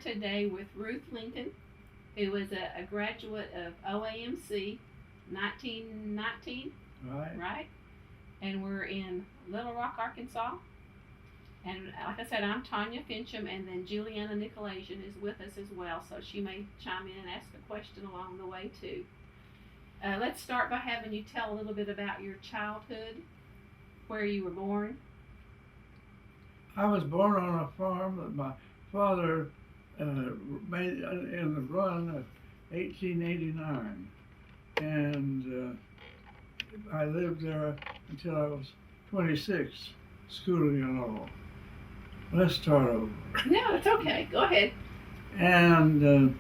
today with Ruth Lincoln, who was a graduate of OAMC 1919, right? And we're in Little Rock, Arkansas. And like I said, I'm Tanya Finchum, and then Juliana Nykolaiszyn is with us as well, so she may chime in and ask a question along the way too. Let's start by having you tell a little bit about your childhood, where you were born. I was born on a farm that my father made in the run of 1889, and I lived there until I was 26, schooling and all. Let's start over. No, it's okay. Go ahead. And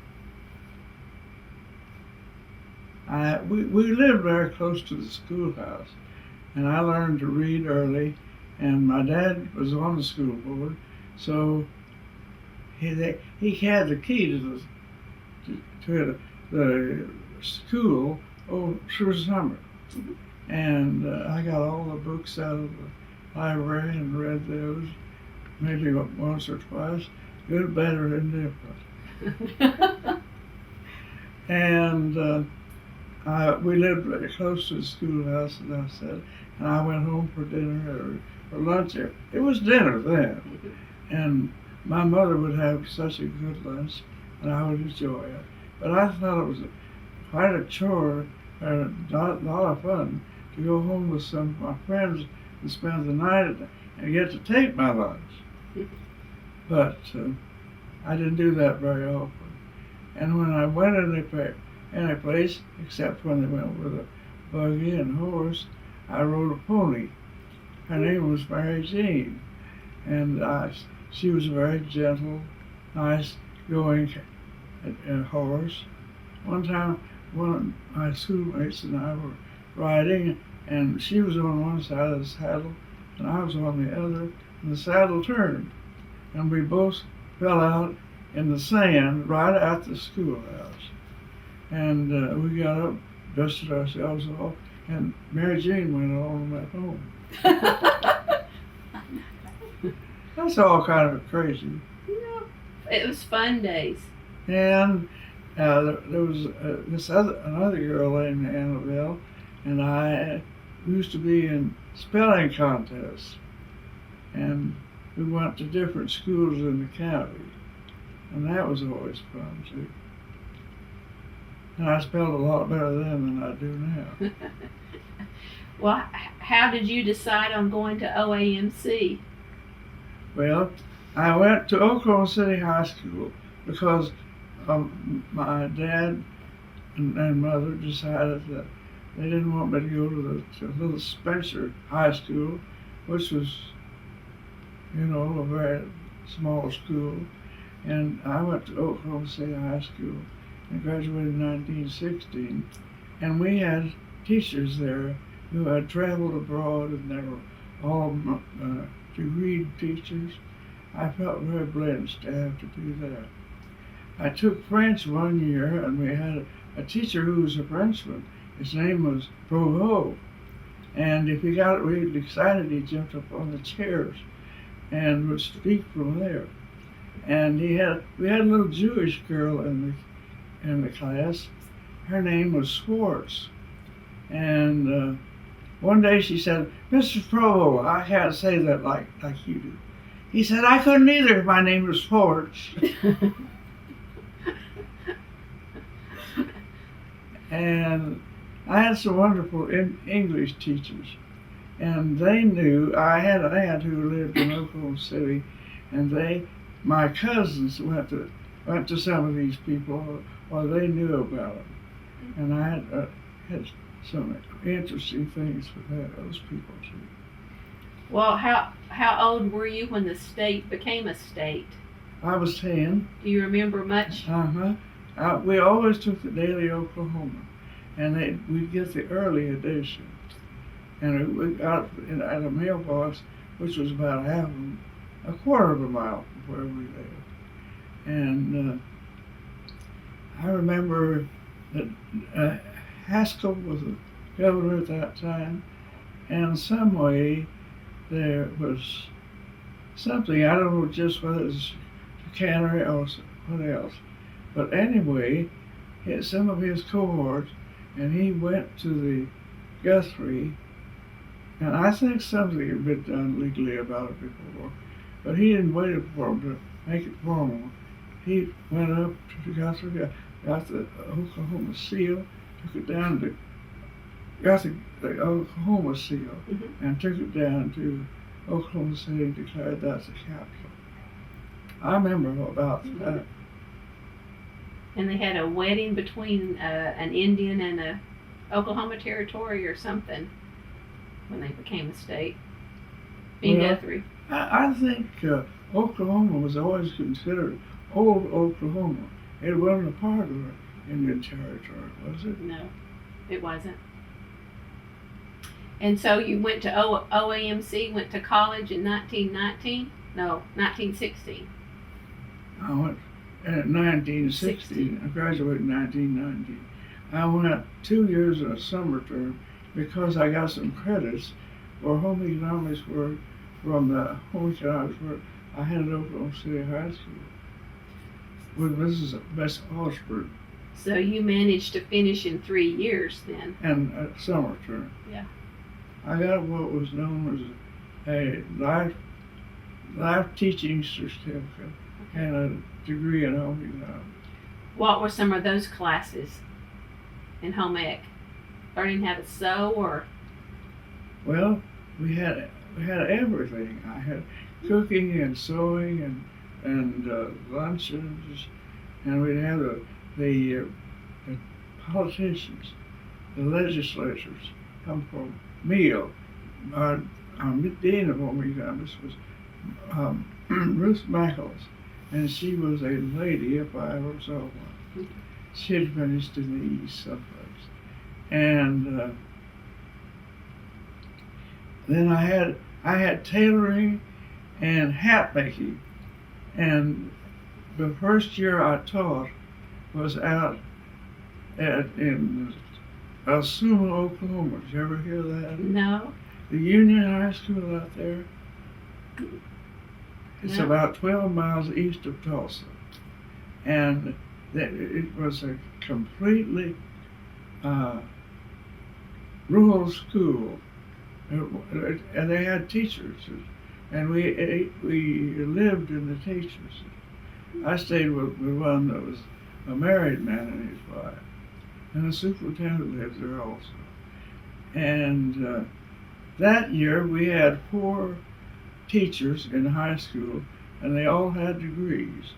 we lived very close to the schoolhouse, and I learned to read early, and my dad was on the school board, so he had the key to the school through summer. And I got all the books out of the library and read those maybe once or twice, good, bad, or indifferent. And we lived very close to the schoolhouse, as I said, and I went home for dinner or lunch. It was dinner then, and my mother would have such a good lunch, and I would enjoy it. But I thought it was quite a chore and not a lot of fun to go home with some of my friends and spend the night and get to take my lunch. But I didn't do that very often. And when I went any place, except when they went with a buggy and horse, I rode a pony. Her name was Mary Jean, and she was a very gentle, nice going horse. One time, one of my schoolmates and I were riding, and she was on one side of the saddle, and I was on the other, and the saddle turned, and we both fell out in the sand right at the schoolhouse. And we got up, dusted ourselves off, and Mary Jean went on and went home. That's all kind of crazy. Yeah, it was fun days. And there was another girl named Annabelle, and I used to be in spelling contests, and we went to different schools in the county, and that was always fun too. And I spelled a lot better then than I do now. Well, how did you decide on going to OAMC? Well, I went to Oklahoma City High School because my dad and mother decided that they didn't want me to go to the little Spencer High School, which was, a very small school. And I went to Oklahoma City High School and graduated in 1916. And we had teachers there who had traveled abroad, and they were all degree teachers. I felt very blessed to have to do that. I took French one year, and we had a teacher who was a Frenchman. His name was Provost. And if he got really excited, he jumped up on the chairs and would speak from there. And we had a little Jewish girl in the class. Her name was Schwartz. And one day she said, "Mr. Provost, I can't say that like you do." He said, "I couldn't either if my name was Schwartz." And I had some wonderful English teachers, and they knew. I had an aunt who lived in Oklahoma City, and my cousins went to some of these people, or they knew about them, and I had some interesting things with those people too. Well, how old were you when the state became a state? I was 10. Do you remember much? We always took the Daily Oklahoma, and we'd get the early edition, and we got it at a mailbox, which was about a quarter of a mile from where we lived. And I remember that Haskell was the governor at that time, and in some way there was something, I don't know just whether it was chicanery or what else. But anyway, some of his cohorts, and he went to the Guthrie, and I think something had been done legally about it before, but he didn't wait for him to make it formal. He went up to the Guthrie, got the Oklahoma seal, took it down to, got the Oklahoma seal, and took it down to Oklahoma City and declared that's the capital. I remember about that. And they had a wedding between an Indian and a Oklahoma territory or something when they became a state. In Guthrie. I think Oklahoma was always considered old Oklahoma. It wasn't a part of the Indian Territory, was it? No, it wasn't. And so you went to OAMC, went to college in 1919? No, 1916. I went in 1916. I graduated in 1919. I went 2 years in a summer term because I got some credits for home economics work from the home economics work I had at Oklahoma City High School with Miss Osborne. So you managed to finish in 3 years then? And a summer term. Yeah. I got what was known as a life teaching certificate and a degree in home economics. What were some of those classes in home ec? Learning how to sew or? Well, we had everything. I had cooking and sewing and lunches, and we'd have the politicians, the legislators come for a meal. Our dean of home economics was Ruth Myers, and she was a lady if I ever saw one. She had finished in the East someplace. And then I had tailoring and hat making, and the first year I taught was out in Summit, Oklahoma. Did you ever hear that? No. The Union High School out there. It's about 12 miles east of Tulsa, and it was a completely rural school, and they had teachers, and we lived in the teachers. I stayed with one that was a married man and his wife, and the superintendent lived there also. And that year we had 4 teachers in high school, and they all had degrees,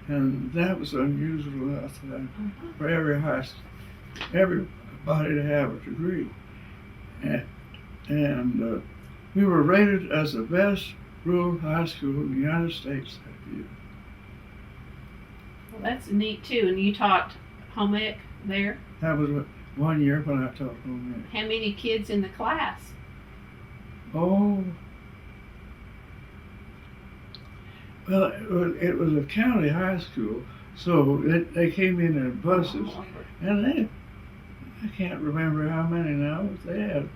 and that was unusual at that time for everybody to have a degree. And we were rated as the best rural high school in the United States that year. Well, that's neat too. And you taught home ec there? That was 1 year when I taught home ec. How many kids in the class? Oh, well, it was a county high school, so they came in buses, and I can't remember how many now, but they had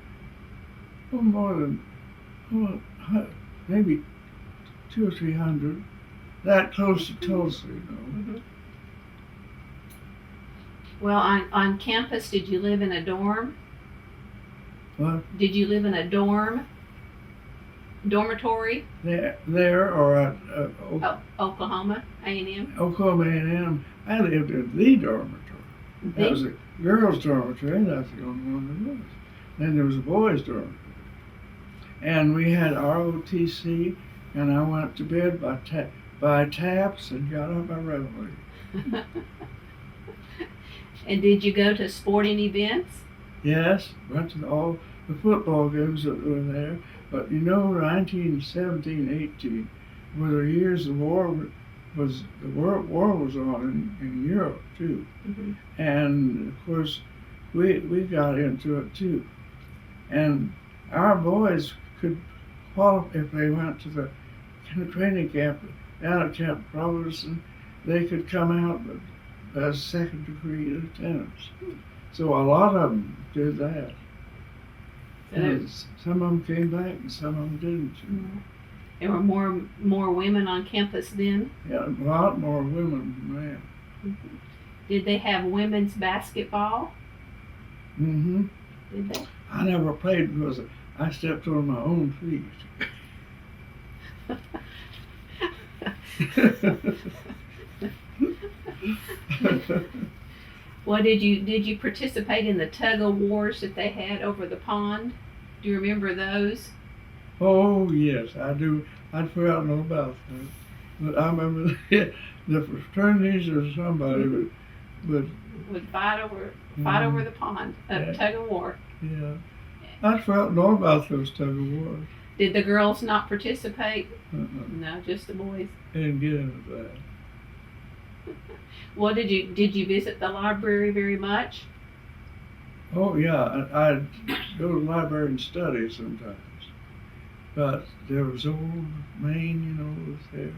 more than maybe 200 or 300, that close to Tulsa, you know. Mm-hmm. Well, on campus, did you live in a dorm? What? Did you live in a dormitory? There or at Oklahoma A&M? Oklahoma A&M. I lived in the dormitory. That was a girls' dormitory. That's the only one there was. Then there was a boys' dormitory. And we had ROTC, and I went to bed by taps and got up by reveille. And did you go to sporting events? Yes, went to all the football games that were there. But you know, 1917, 18 were the years the war was on in Europe too. Mm-hmm. And of course, we got into it too. And our boys could qualify if they went to the training camp down at Camp Robertson. They could come out as second-degree lieutenants. So a lot of them did that. And some of them came back and some of them didn't. Mm-hmm. There were more women on campus then? Yeah, a lot more women than men. Mm-hmm. Did they have women's basketball? Mm-hmm. Did they? I never played because I stepped on my own feet. Well, did you participate in the tug of wars that they had over the pond? Do you remember those? Oh yes, I do. I'd forgotten all about that, but I remember the fraternities or somebody would fight over the pond, yeah. tug of war. Yeah, I'd forgotten all about those tug of wars. Did the girls not participate? Uh-uh. No, just the boys. They didn't get into that. Well, did you visit the library very much? Oh yeah, I'd go to the library and study sometimes. But there was old Maine, was there,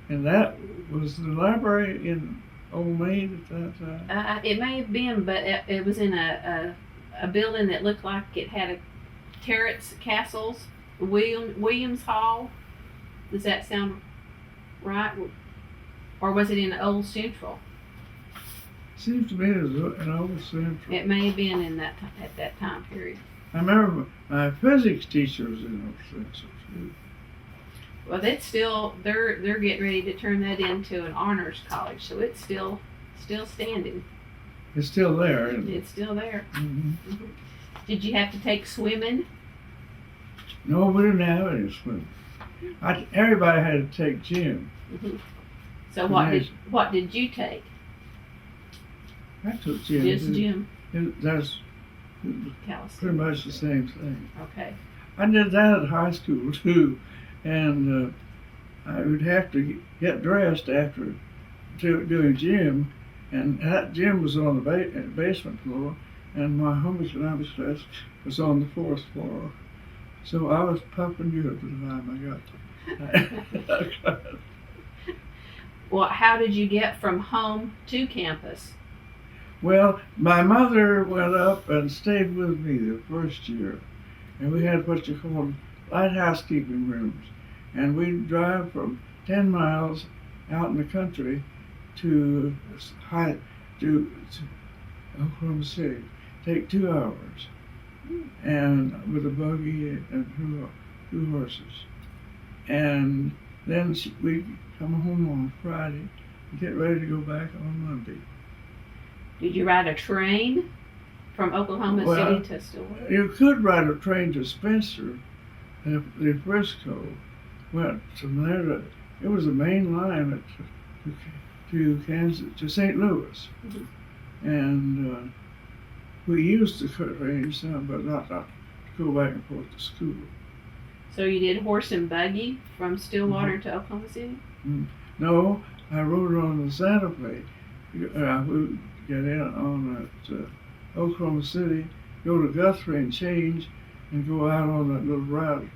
and that was the library in Old Maine at that time. It may have been, but it was in a building that looked like it had a turrets, castles. Williams Hall. Does that sound right? Or was it in Old Central? Seems to me it was an Old Central. It may have been in at that time period. I remember my physics teacher was in Old Central too. Well, that's still they're getting ready to turn that into an honors college, so it's still standing. It's still there, isn't it? It's still there. Mm-hmm. Mm-hmm. Did you have to take swimming? No, we didn't have any swimming. Everybody had to take gym. Mm-hmm. So what did you take? I took gym. Just gym. That's pretty much the same thing. Okay. I did that at high school too, and I would have to get dressed after doing gym, and that gym was on the basement floor, and my home economics class was on the 4th floor. So I was pumping good by the time I got there. Well, how did you get from home to campus? Well, my mother went up and stayed with me the first year, and we had what you call light housekeeping rooms, and we'd drive from 10 miles out in the country to Oklahoma City. Take 2 hours, and with a buggy and two horses, and then we'd come home on Friday and get ready to go back on Monday. Did you ride a train from Oklahoma City to Stillwater? You could ride a train to Spencer, and the Frisco went from there to, it was the main line to Kansas, to St. Louis. Mm-hmm. And we used the train some, but not to go back and forth to school. So you did horse and buggy from Stillwater to Oklahoma City? Mm-hmm. No, I rode on the Santa Fe. We get in on at Oklahoma City, go to Guthrie and change, and go out on that little route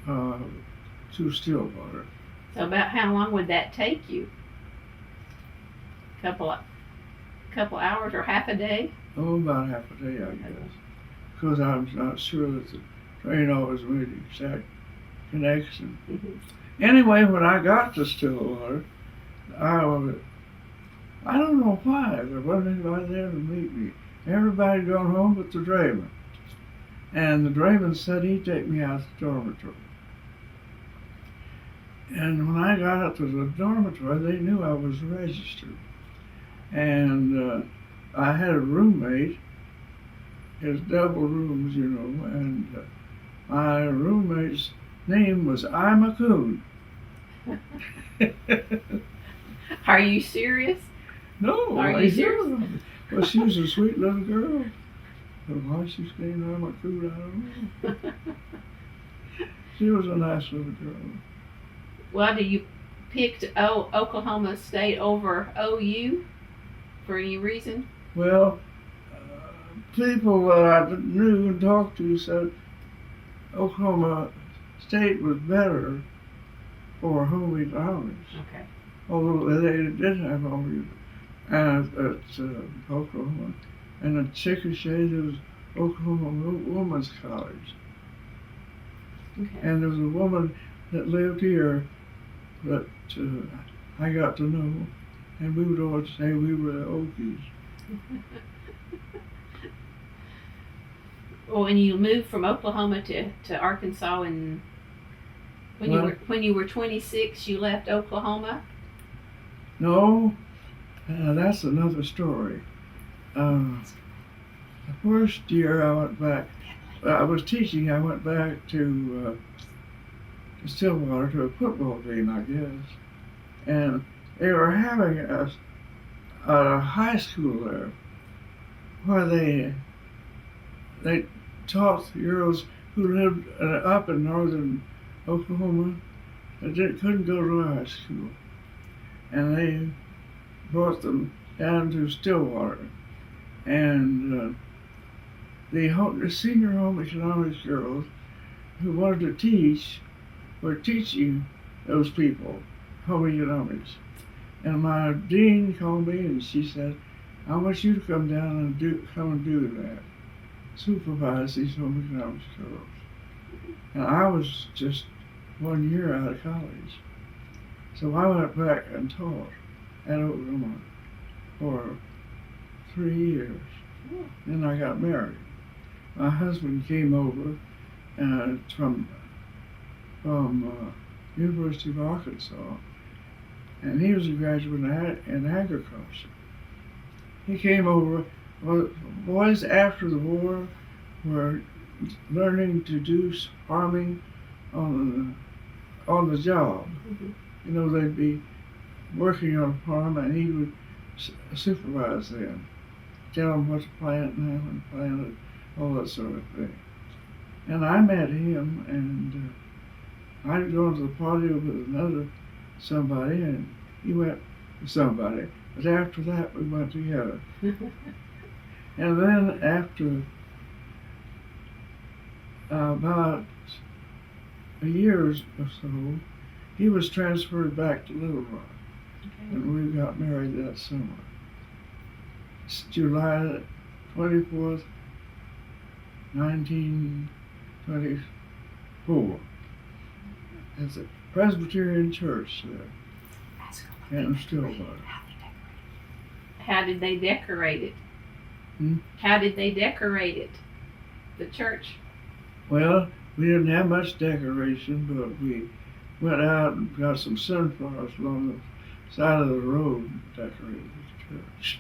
to Stillwater. So about how long would that take you? Couple hours or half a day? Oh, about half a day, I guess. Because I'm not sure that the train always made the exact connection. Mm-hmm. Anyway, when I got to Stillwater, I don't know why. There wasn't anybody there to meet me. Everybody had gone home but the drayman. And the drayman said he'd take me out to the dormitory. And when I got up to the dormitory, they knew I was registered. And I had a roommate. His double rooms, and my roommate's name was I'm a Coon. Are you serious? No, are you serious? Well, she was a sweet little girl. But why she's named I'm a Coon, I don't know. She was a nice little girl. Well, do you picked Oklahoma State over OU for any reason? Well, people that I knew and talked to said Oklahoma State was better for home economics. Okay. Although they did have home economics at Oklahoma. And at Chickasha, there was Oklahoma Women's College. Okay. And there was a woman that lived here that I got to know, and we would always say we were the Okies. Well, and you moved from Oklahoma to Arkansas, and when you were 26, you left Oklahoma. No, that's another story. The first year I went back, I was teaching. I went back to Stillwater to a football game, I guess, and they were having a high school there where they taught girls who lived up in northern Oklahoma that couldn't go to high school, and they brought them down to Stillwater, and the senior home economics girls who wanted to teach were teaching those people home economics. And my dean called me and she said, "I want you to come down and do that, supervise these home economics girls." And I was just 1 year out of college, so I went back and taught at Oklahoma for 3 years. Then I got married. My husband came over from University of Arkansas, and he was a graduate in agriculture. He came over. Well, boys after the war were learning to do farming on the job. Mm-hmm. You know, they'd be working on a farm, and he would supervise them, tell them what to plant and how to plant it, all that sort of thing. And I met him, and I'd gone to the party with somebody, and he went with somebody. But after that, we went together. And then after about a year or so, he was transferred back to Little Rock, and we got married that summer. It's July 24th, 1924. It's a Presbyterian church there in Stillwater. How did they decorate it? How did they decorate it? The church? Well, we didn't have much decoration, but we went out and got some sunflowers along the side of the road and decorated the church.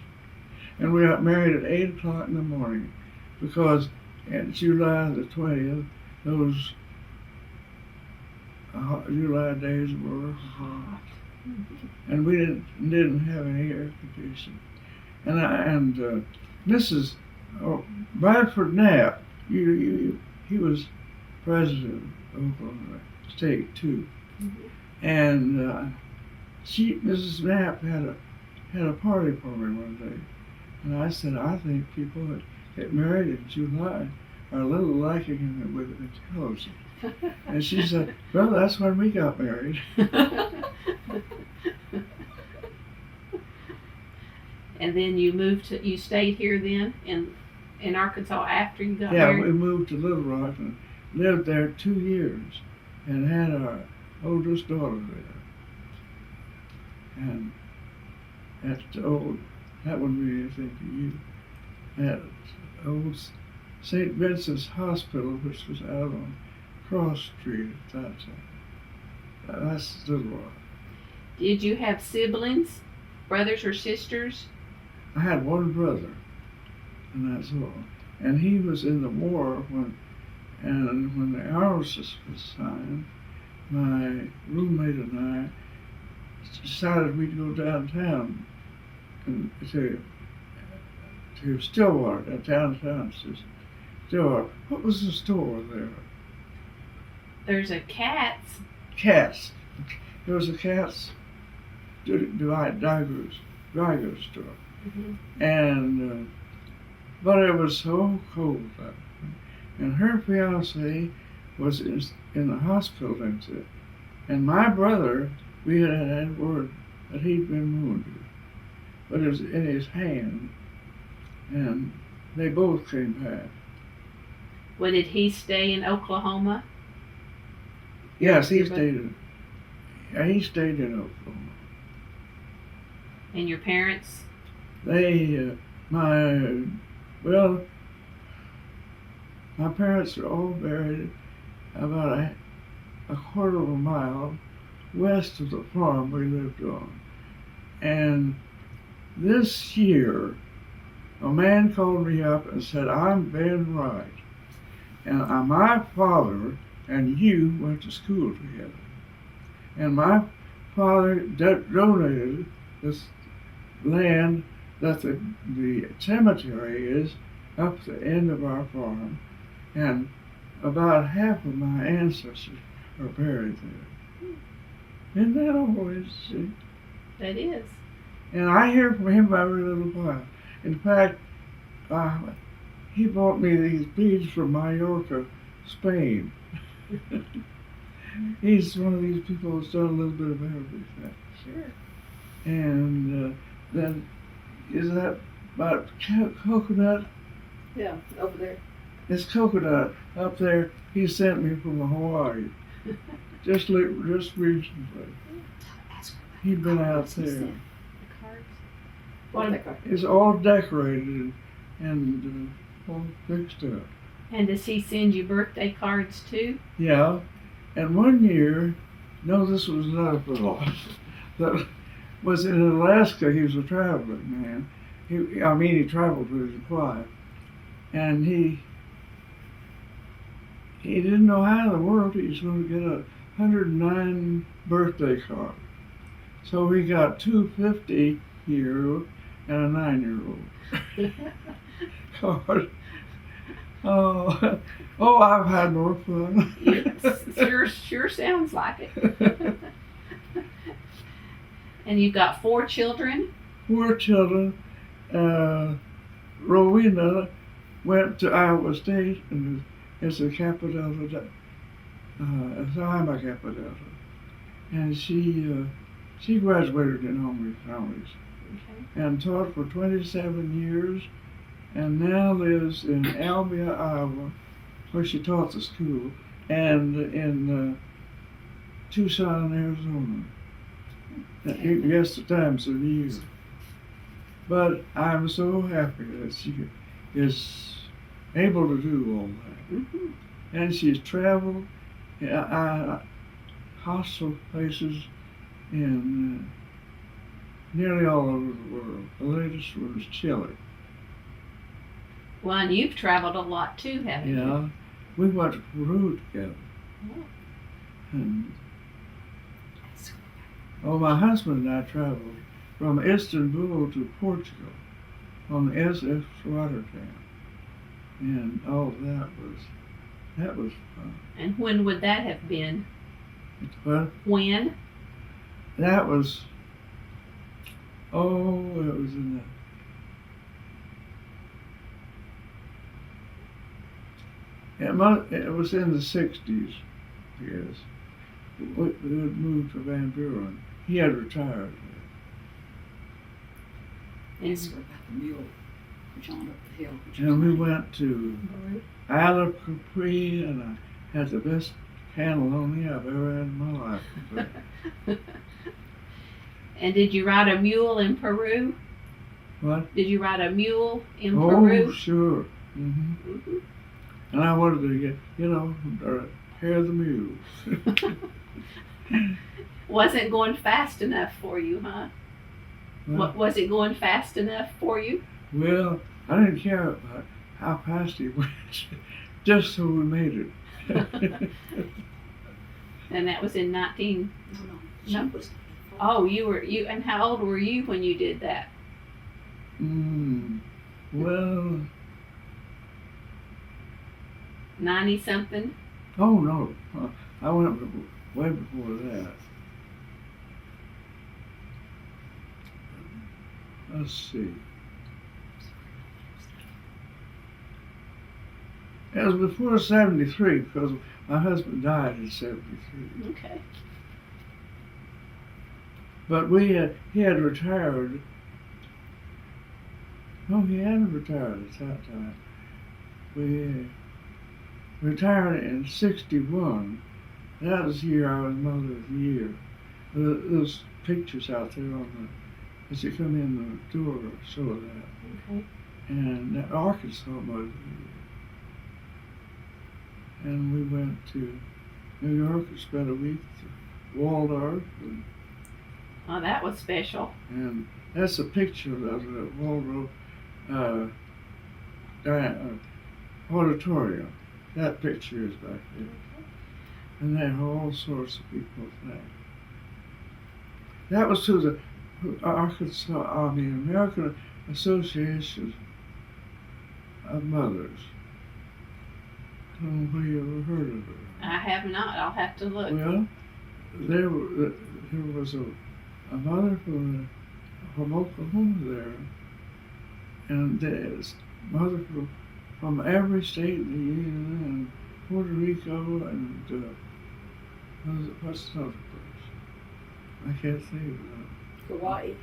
And we got married at 8 o'clock in the morning because on July the 20th, those July days were hot. And we didn't have any air conditioning. And Mrs. Bradford Knapp, he was president of Oklahoma State too. Mm-hmm. And Mrs. Knapp had a party for me one day, and I said, "I think people that get married in July are a little lacking with intelligence." And she said, "Well, that's when we got married." And then you stayed here then in Arkansas after you got married? Yeah, we moved to Little Rock and lived there 2 years and had our oldest daughter there. And that wouldn't be anything to you. At old St. Vincent's Hospital, which was out on Cross Street at that time. That's Little Rock. Did you have siblings, brothers or sisters? I had one brother, and that's all. And he was in the war when the armistice was signed. My roommate and I decided we'd go downtown and to Stillwater, downtown Stillwater. What was the store there? There's a Katz. Katz. There was a Katz dry goods store. Mm-hmm. And but it was so cold that day. And her fiance was in the hospital and my brother, we had word that he'd been wounded, but it was in his hand, and they both came back. Well, did he stay in Oklahoma? Yes, he Your brother? stayed in Oklahoma. And your parents? They, my parents are all buried about a quarter of a mile west of the farm we lived on. And this year, a man called me up and said, "I'm Ben Wright, and my father and you went to school together. And my father donated this land that the cemetery is up the end of our farm, and about half of my ancestors are buried there." Isn't that always? That is. And I hear from him every little while. In fact, he bought me these beads from Mallorca, Spain. He's one of these people who's done a little bit of everything. Sure. And then, is that about coconut? Yeah, over there. It's coconut up there. He sent me from Hawaii. just recently. He'd been out there. The cards? What they call It's all decorated and all fixed up. And does he send you birthday cards too? Yeah. And one year, no, this was another fellow that was in Alaska. He was a traveling man. He traveled with his wife, and he didn't know how in the world he was going to get 109 birthday cards. So he got 250-year-old and a 9-year-old card. Oh, I've had more fun. Sure sounds like it. And you've got 4 children? 4 children. Rowena went to Iowa State and is a Kappa Delta. I'm a Kappa Delta. And she graduated in home economics. Okay. And taught for 27 years, and now lives in Albia, Iowa, where she taught the school, and in Tucson, Arizona. You can guess the times of the year. But I'm so happy that she is able to do all that. Mm-hmm. And she's traveled hostel places in nearly all over the world. The latest was Chile. Well, and you've traveled a lot too, haven't you? Yeah, we went to Peru together. Oh. And, my husband and I traveled from Istanbul to Portugal on the SS Rotterdam. And that was fun. And when would that have been? But When? that was, it was in it was in the 60s, I guess. We had moved to Van Buren. He had retired. Ask her about the mule, which on up the hill. And we went to Isle of Capri, and I had the best cannelloni I've ever had in my life. And did you ride a mule in Peru? What? Did you ride a mule in Peru? Oh, sure. Mm-hmm. Mm-hmm. And I wanted to get, pair the mules. Wasn't going fast enough for you, huh? Well, Was it going fast enough for you? well, I didn't care about how fast he went, just so we made it. And that was in 19. No, she No. was. Oh, you. And how old were you when you did that? Well, 90 something. oh no, I went way before that. Let's see. It was before 73 because my husband died in 73. Okay. But he had retired. No, he hadn't retired at that time. We retired in 61, That was the year I was Mother of the Year. There's pictures out there on the, as you come in the door, show that. Okay. And that Arkansas Mother of the Year. And we went to New York and spent a week at Waldorf. Oh, that was special. And that's a picture of the Waldorf auditorium. That picture is back there. And they have all sorts of people there. That was to the American Association of Mothers. I don't know if you ever heard of it. I have not. I'll have to look. Well, there was a mother from Oklahoma there, and there's mother from every state in the union, and Puerto Rico, and what's another place? I can't think of that. Hawaii.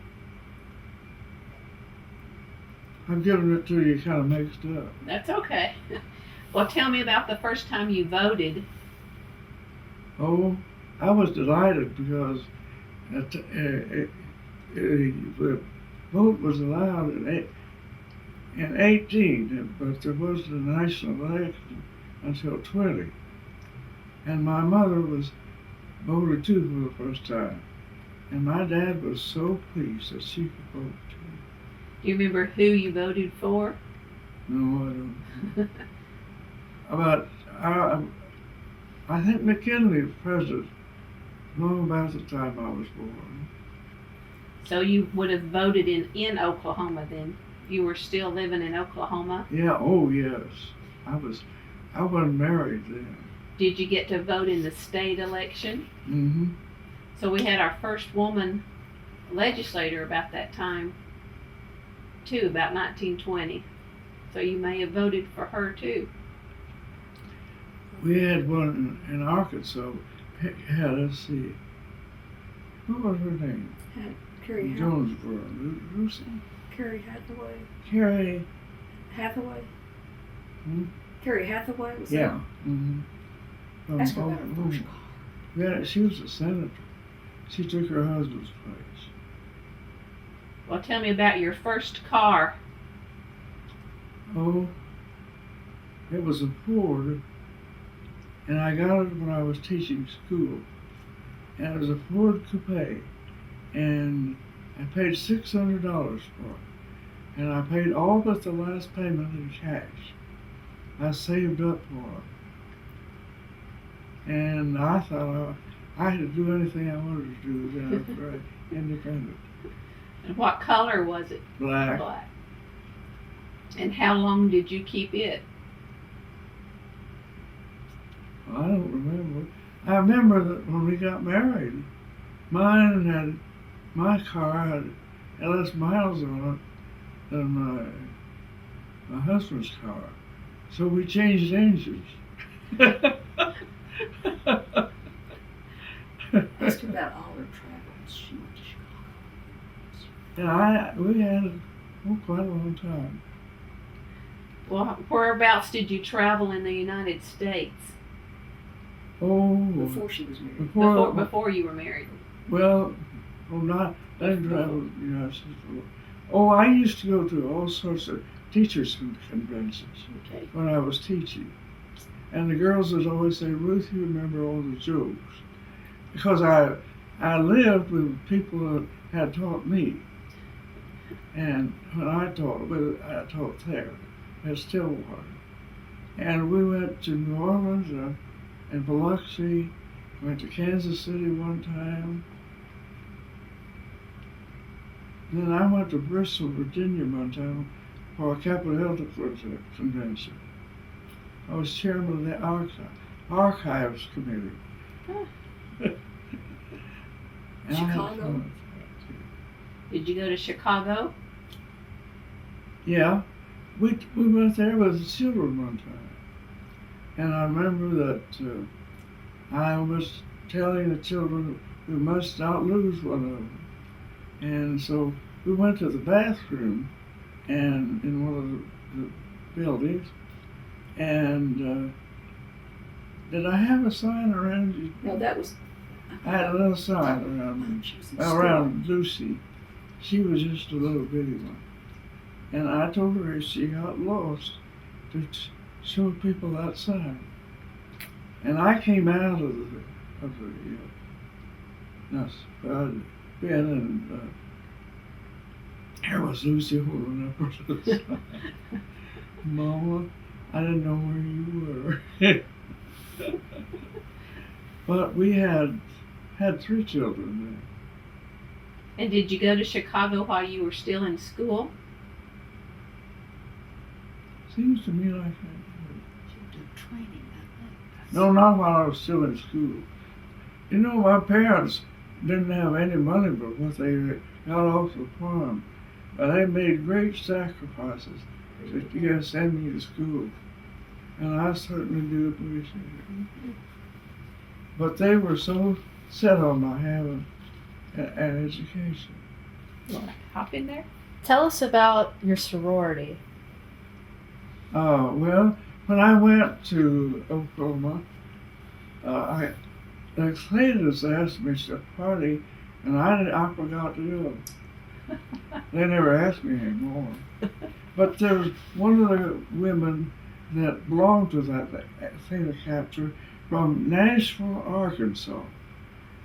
I'm giving it to you kind of mixed up. That's okay. Well, tell me about the first time you voted. Oh, I was delighted because the vote was allowed in 18, but there wasn't a national election until 20. And my mother was voted too for the first time. And my dad was so pleased that she could vote too. Do you remember who you voted for? No, I don't. But I think McKinley was president long about the time I was born. So you would have voted in Oklahoma then? You were still living in Oklahoma? Yeah, oh yes. I wasn't married then. Did you get to vote in the state election? Mm-hmm. So we had our first woman legislator about that time too, about 1920. So you may have voted for her too. We had one in Arkansas. Let's see. What was her name? Carrie Jonesboro. Lucy? Carrie Hathaway. Carrie. Hathaway. Hmm? Carrie Hathaway was Yeah. Mm-hmm. That's what got her first car. Yeah, she was a senator. She took her husband's place. Well, tell me about your first car. Oh, it was a Ford, and I got it when I was teaching school. And it was a Ford Coupe, and I paid $600 for it. And I paid all but the last payment in cash. I saved up for it. And I thought I had to do anything I wanted to do then I was very independent. And what color was it? Black. Black. And how long did you keep it? I don't remember. I remember that when we got married, my car had less miles on it than my husband's car. So we changed engines. Ask her about all her travels. She went to Chicago. Yeah, we had it quite a long time. Well, whereabouts did you travel in the United States Oh, Before she was married. before you were married? Well, I didn't travel the United States. Oh, I used to go to all sorts of teachers' conventions Okay. when I was teaching. And the girls would always say, Ruth, you remember all the jokes. Because I lived with people that had taught me. And when I taught there at Stillwater. And we went to New Orleans and Biloxi, went to Kansas City one time. Then I went to Bristol, Virginia one time for a Kappa Delta convention. I was chairman of the Archives Committee. Huh. And I had Chicago? fun with that, too. Did you go to Chicago? Yeah, we went there with the children one time. And I remember that I was telling the children we must not lose one of them. And so we went to the bathroom and in one of the buildings, and Did I have a sign around you? No, that was. I had a little sign around She was in around Lucy. She was just a little bitty one. And I told her if she got lost to show people that sign. And I came out of the bed and there was Lucy holding up her little sign. Mama, I didn't know where you were. But we had 3 children there. And did you go to Chicago while you were still in school? Seems to me like I did. She did training that way. No, not while I was still in school. You know, my parents didn't have any money but what they got off the farm. But they made great sacrifices to send me to school. And I certainly do appreciate it. But they were so set on my having an education. You want to hop in there? Tell us about your sorority. Well, when I went to Oklahoma, the Nykolaiszyn asked me to party, and I forgot to do it. They never asked me anymore. But there was one of the women that belonged to that theta capture from Nashville, Arkansas,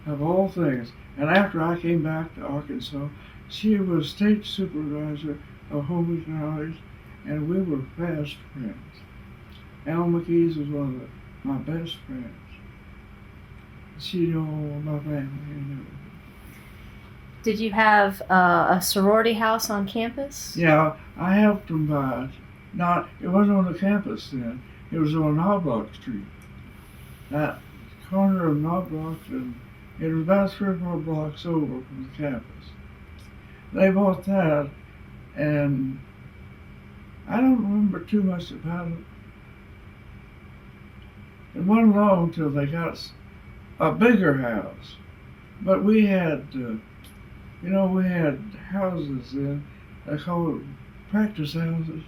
of all things. And after I came back to Arkansas, she was state supervisor of Holy College, and we were fast friends. Al McKee's was one of my best friends. She knew all my family and everything. Did you have a sorority house on campus? Yeah, I helped them buy it. It wasn't on the campus then. It was on Knobloch Street. That corner of Knobloch, and it was about 3 or 4 blocks over from the campus. They bought that, and I don't remember too much about it. It wasn't long till they got a bigger house. But we had, we had houses then, they called practice houses.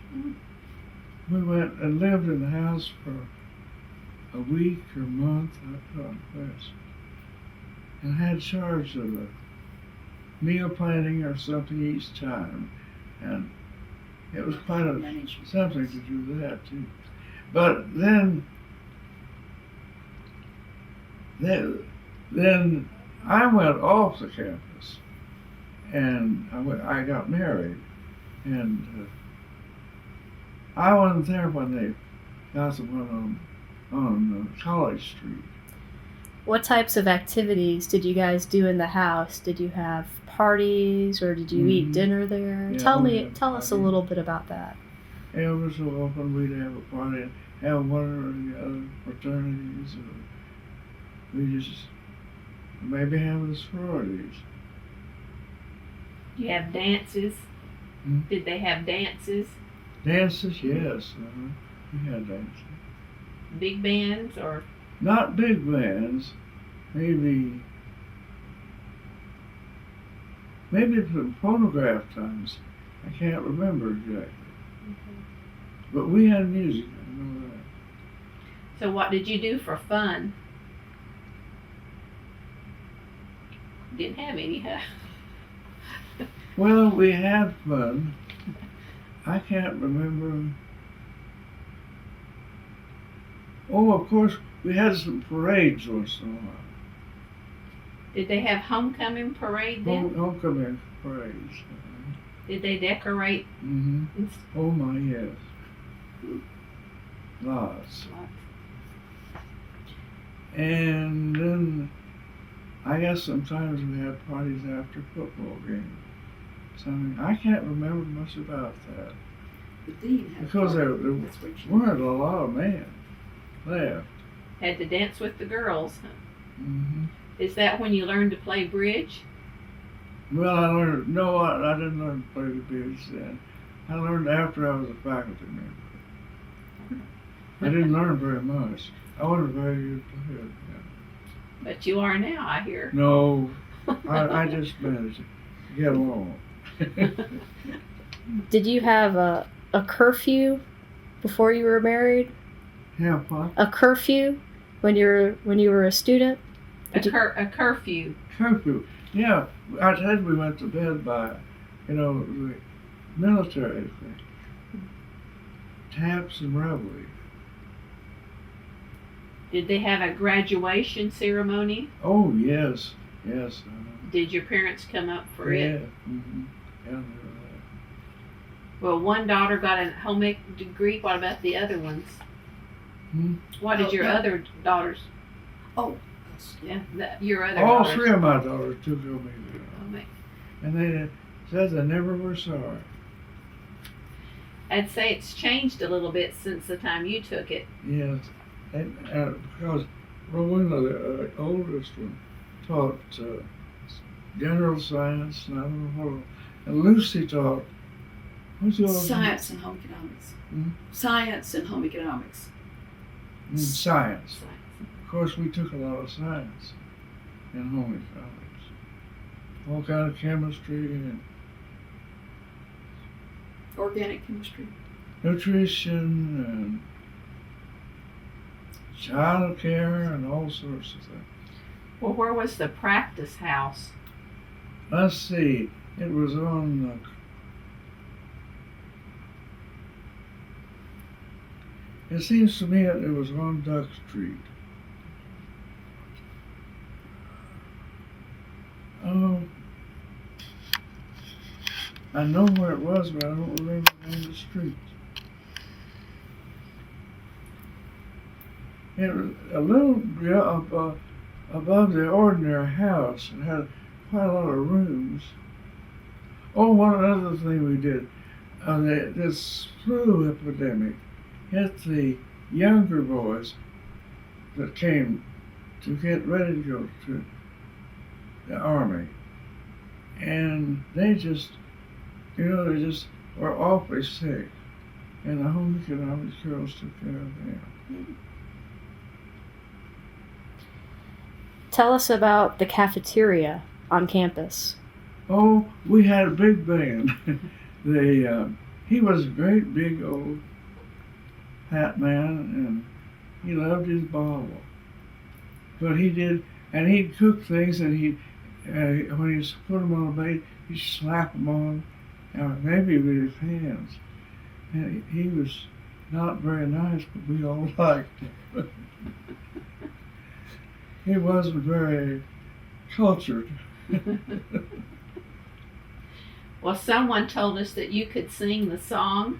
We went and lived in the house for a week or a month, I thought best, and had charge of the meal planning or something each time, and it was quite something to do that too. But then I went off the campus, and I got married, and I wasn't there when they got the one on College Street. What types of activities did you guys do in the house? Did you have parties, or did you eat dinner there? Yeah, Tell us a little bit about that. Every so often we'd have a party and have one or the other fraternities, or we just maybe have the sororities. You have dances? Did they have dances? Dances, yes. We had dances. Big bands or? Not big bands. Maybe some phonograph times. I can't remember exactly. But we had music, I know that. So what did you do for fun? Didn't have any, huh? Well, we had fun. I can't remember. Oh, of course, we had some parades once in a while. Did they have homecoming parade then? Homecoming parades. Did they decorate? Mm-hmm. Oh my, yes. Lots. And then I guess sometimes we had parties after football games. Something I can't remember much about that. The dean had because there weren't a lot of men left. Had to dance with the girls, huh? Mm-hmm. Is that when you learned to play bridge? Well, I didn't learn to play the bridge then. I learned after I was a faculty member. I didn't learn very much. I wasn't a very good player then. But you are now, I hear. No, I just managed to get along. Did you have a curfew before you were married? Have what? A curfew? when you were a student? A curfew. Curfew. Yeah, I said we went to bed by, the military thing. Taps and reveille. Did they have a graduation ceremony? Oh, yes. Yes. Did your parents come up for yeah. it? Mm-hmm. Yeah, Well, one daughter got a home ec degree. What about the other ones? What did your other daughters? Oh, yeah, your other all daughters. 3 of my daughters took home ec. And they said they never were sorry. I'd say it's changed a little bit since the time you took it. Yes, and because Rowena, the oldest one, taught general science, and I don't know what, and Lucy taught, what's the other science and home economics. Science and home economics. Science. Of course, we took a lot of science in home economics. All kind of chemistry and Organic chemistry. nutrition and child care and all sorts of things. Well, where was the practice house? Let's see, it was on it seems to me that it was on Duck Street. Oh, I know where it was, but I don't remember the name of the street. It was a little above the ordinary house and had quite a lot of rooms. Oh, one other thing we did, this flu epidemic hit the younger boys that came to get ready to go to the army. And they just were awfully sick. And the home economics girls took care of them. Tell us about the cafeteria on campus. Oh, we had a big band. He was a great big old hat man, and he loved his bottle. But he did, and he'd cook things, and when he put them on a plate, he'd slap them on, maybe with his hands. And he was not very nice, but we all liked him. He wasn't very cultured. Well, someone told us that you could sing the song.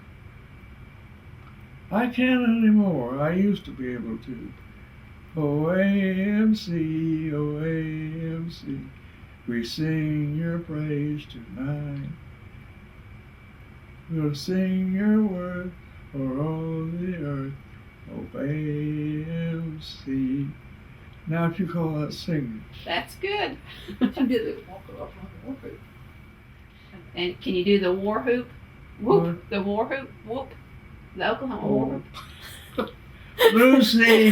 I can't anymore. I used to be able to. OAMC, OAMC, we sing your praise tonight. We'll sing your word for all the earth. OAMC. Now, if you call that singing. That's good. You did it. Walk up, walk up. And can you do the war hoop? Whoop. What? The war hoop. Whoop. The Oklahoma war hoop. Lucy!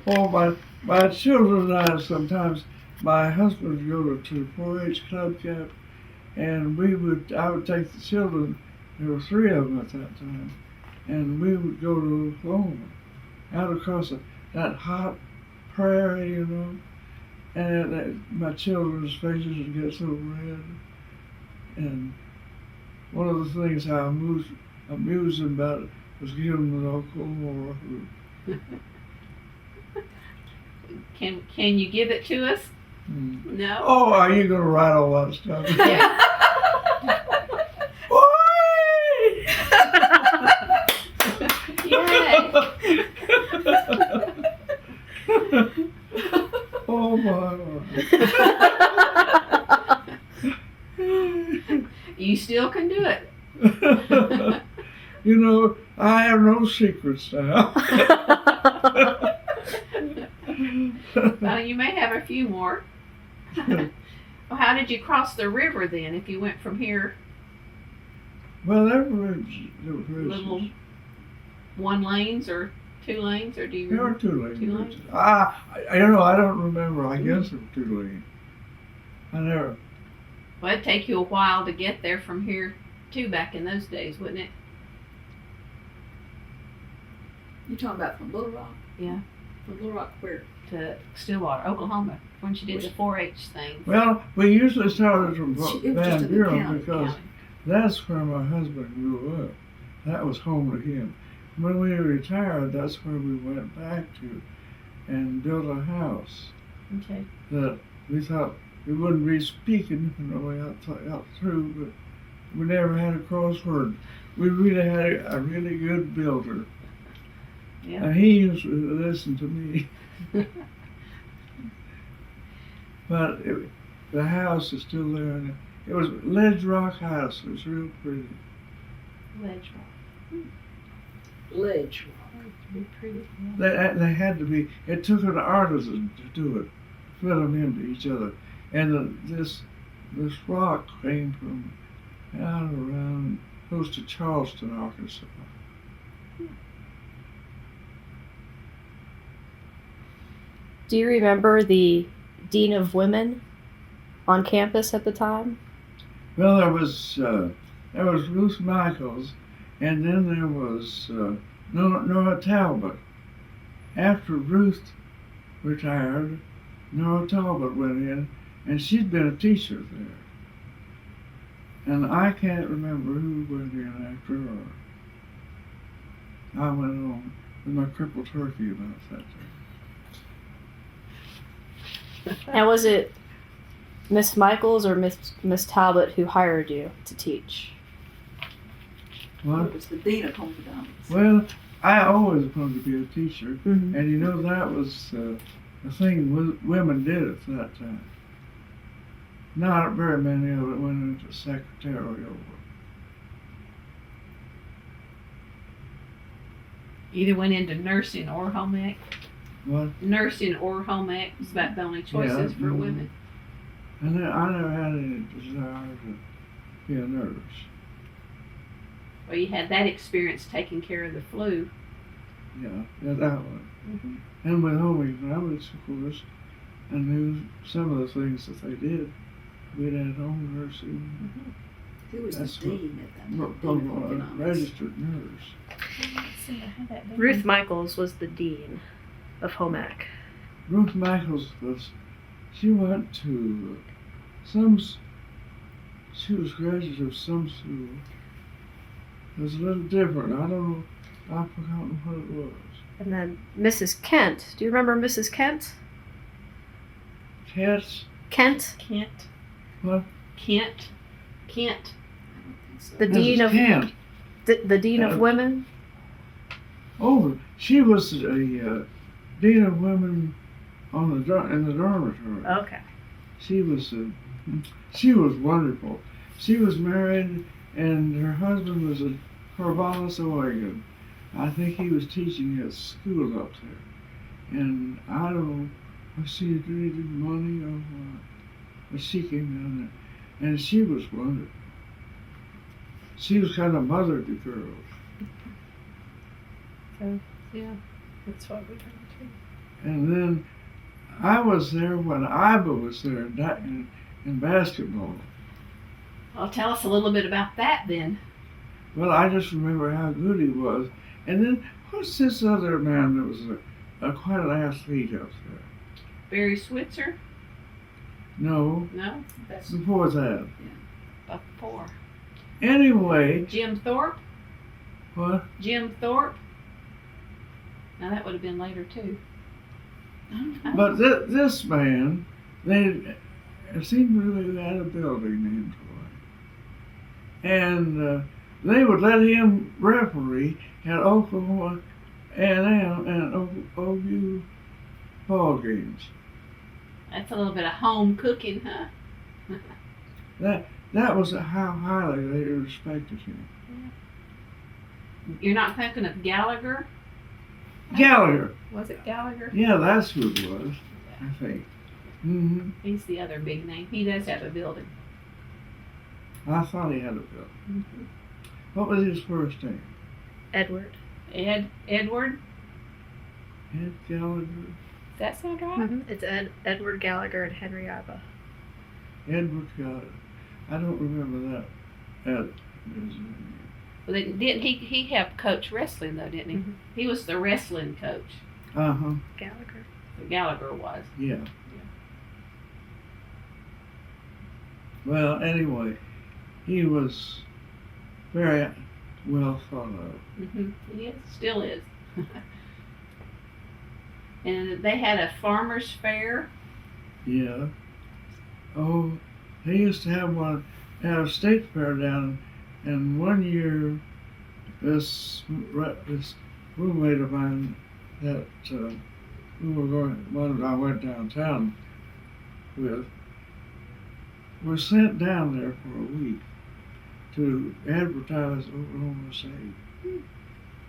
Oh, my children and I sometimes, my husband would go to 4-H club camp, and I would take the children, there were 3 of them at that time, and we would go to Oklahoma, out across that hot prairie, and my children's faces would get so red. And one of the things I amused them about it was giving them an Oklahoma hoop. Can you give it to us? No? Oh, are you going to write all that stuff? Yeah. Oh my. You still can do it. I have no secrets now. Well, you may have a few more. Well, how did you cross the river then if you went from here? Well, there were Little 1 lanes or 2 lanes, or do you there were remember? 2 lanes. 2 lanes? I don't remember. I guess it was 2 lanes. I never. Well, it'd take you a while to get there from here too back in those days, wouldn't it? You talking about from Little Rock? Yeah. From Little Rock where? To Stillwater, Oklahoma, when she did the 4-H thing. Well, we usually started from It was just Van in the Buren county. because that's where my husband grew up. That was home to him. When we retired, that's where we went back to and built a house Okay. that we thought we wouldn't be speaking on the way out through, but we never had a crossword. We really had a really good builder. Yeah. And he used to listen to me. But the house is still there. And it was ledge rock house. It was real pretty. Ledge rock. Ledge Rock. Be pretty. They had to be. It took an artisan to do it, fit them into each other. And this rock came from out around close to Charleston, Arkansas. Do you remember the Dean of Women on campus at the time? Well, there was Ruth Myers, and then there was Nora Talbot. After Ruth retired, Nora Talbot went in, and she'd been a teacher there. And I can't remember who went in after her. I went on with my crippled turkey about that thing. And was it Miss Michaels or Miss Talbot who hired you to teach? What? It was the Dean of Home Economics. Well, I always wanted to be a teacher, Mm-hmm. and you know that was the thing women did at that time. Not very many of it went into secretarial work. Either went into nursing or home ec. What? Nursing or home ec was about the only choices for mhm. women. And then I never had any desire to be a nurse. Well, you had that experience taking care of the flu. Yeah, that one. Mm-hmm. And with home economics, of course, I knew some of the things that they did. We had home nursing, Who was That's the Dean at that time? a Dean of Home Economics. registered nurse. Ruth Michaels was the dean of home ec. Ruth Myers she went to she was graduate of some school. It was a little different. I don't know, I've forgotten what it was. And then Mrs. Kent. Do you remember Mrs. Kent? Cats? Kent? Kent. What? Kent. I don't think so. The dean Mrs. of Kent. the dean of women? Oh, she was a dean of women in the dormitory. Okay. She was wonderful. She was married, and her husband was in Corvallis, Oregon. I think he was teaching at school up there. And I don't know if she needed money or what, but she came down there, and she was wonderful. She was kind of mother to girls. Yeah, that's what we done too. And then I was there when Iba was there in basketball. Well, tell us a little bit about that then. Well, I just remember how good he was. And then what's this other man that was quite an athlete up there? Barry Switzer? No, No, that's before that. before. Anyway, Jim Thorpe? what? Jim Thorpe? Now that would have been later too. But this man, they seemed to really had a building named for him. And they would let him referee at Oklahoma A&M and OU ball games. That's a little bit of home cooking, huh? That was how highly they respected him. You're not thinking of Gallagher? Gallagher. Was it Gallagher? Yeah, that's who it was, I think. Mm-hmm. He's the other big name. He does have a building. I thought he had a building. Mm-hmm. What was his first name? Edward. Edward? Ed Gallagher? Does that sound right? Mm-hmm. It's Edward Gallagher and Henry Iba. Edward Gallagher. I don't remember that. Ed. Well, didn't he helped coach wrestling though, didn't he? Mhm. He was the wrestling coach. Uh-huh. Gallagher. Gallagher was. Yeah. Well, anyway, he was very well thought of. He is, still is. And they had a farmer's fair. Yeah. Oh, they used to have one at a state fair down, and one year, this roommate of mine that one I went downtown with, was sent down there for a week to advertise Oklahoma State.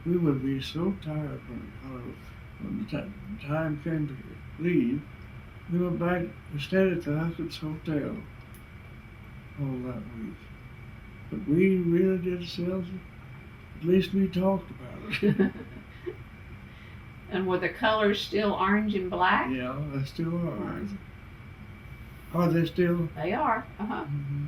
We would be so tired when the time came to leave. We went back, we stayed at the Huckett's Hotel all that week. But we really did sell it. At least we talked about it. And were the colors still orange and black? Yeah, they still are. Are they still? They are. Mm-hmm.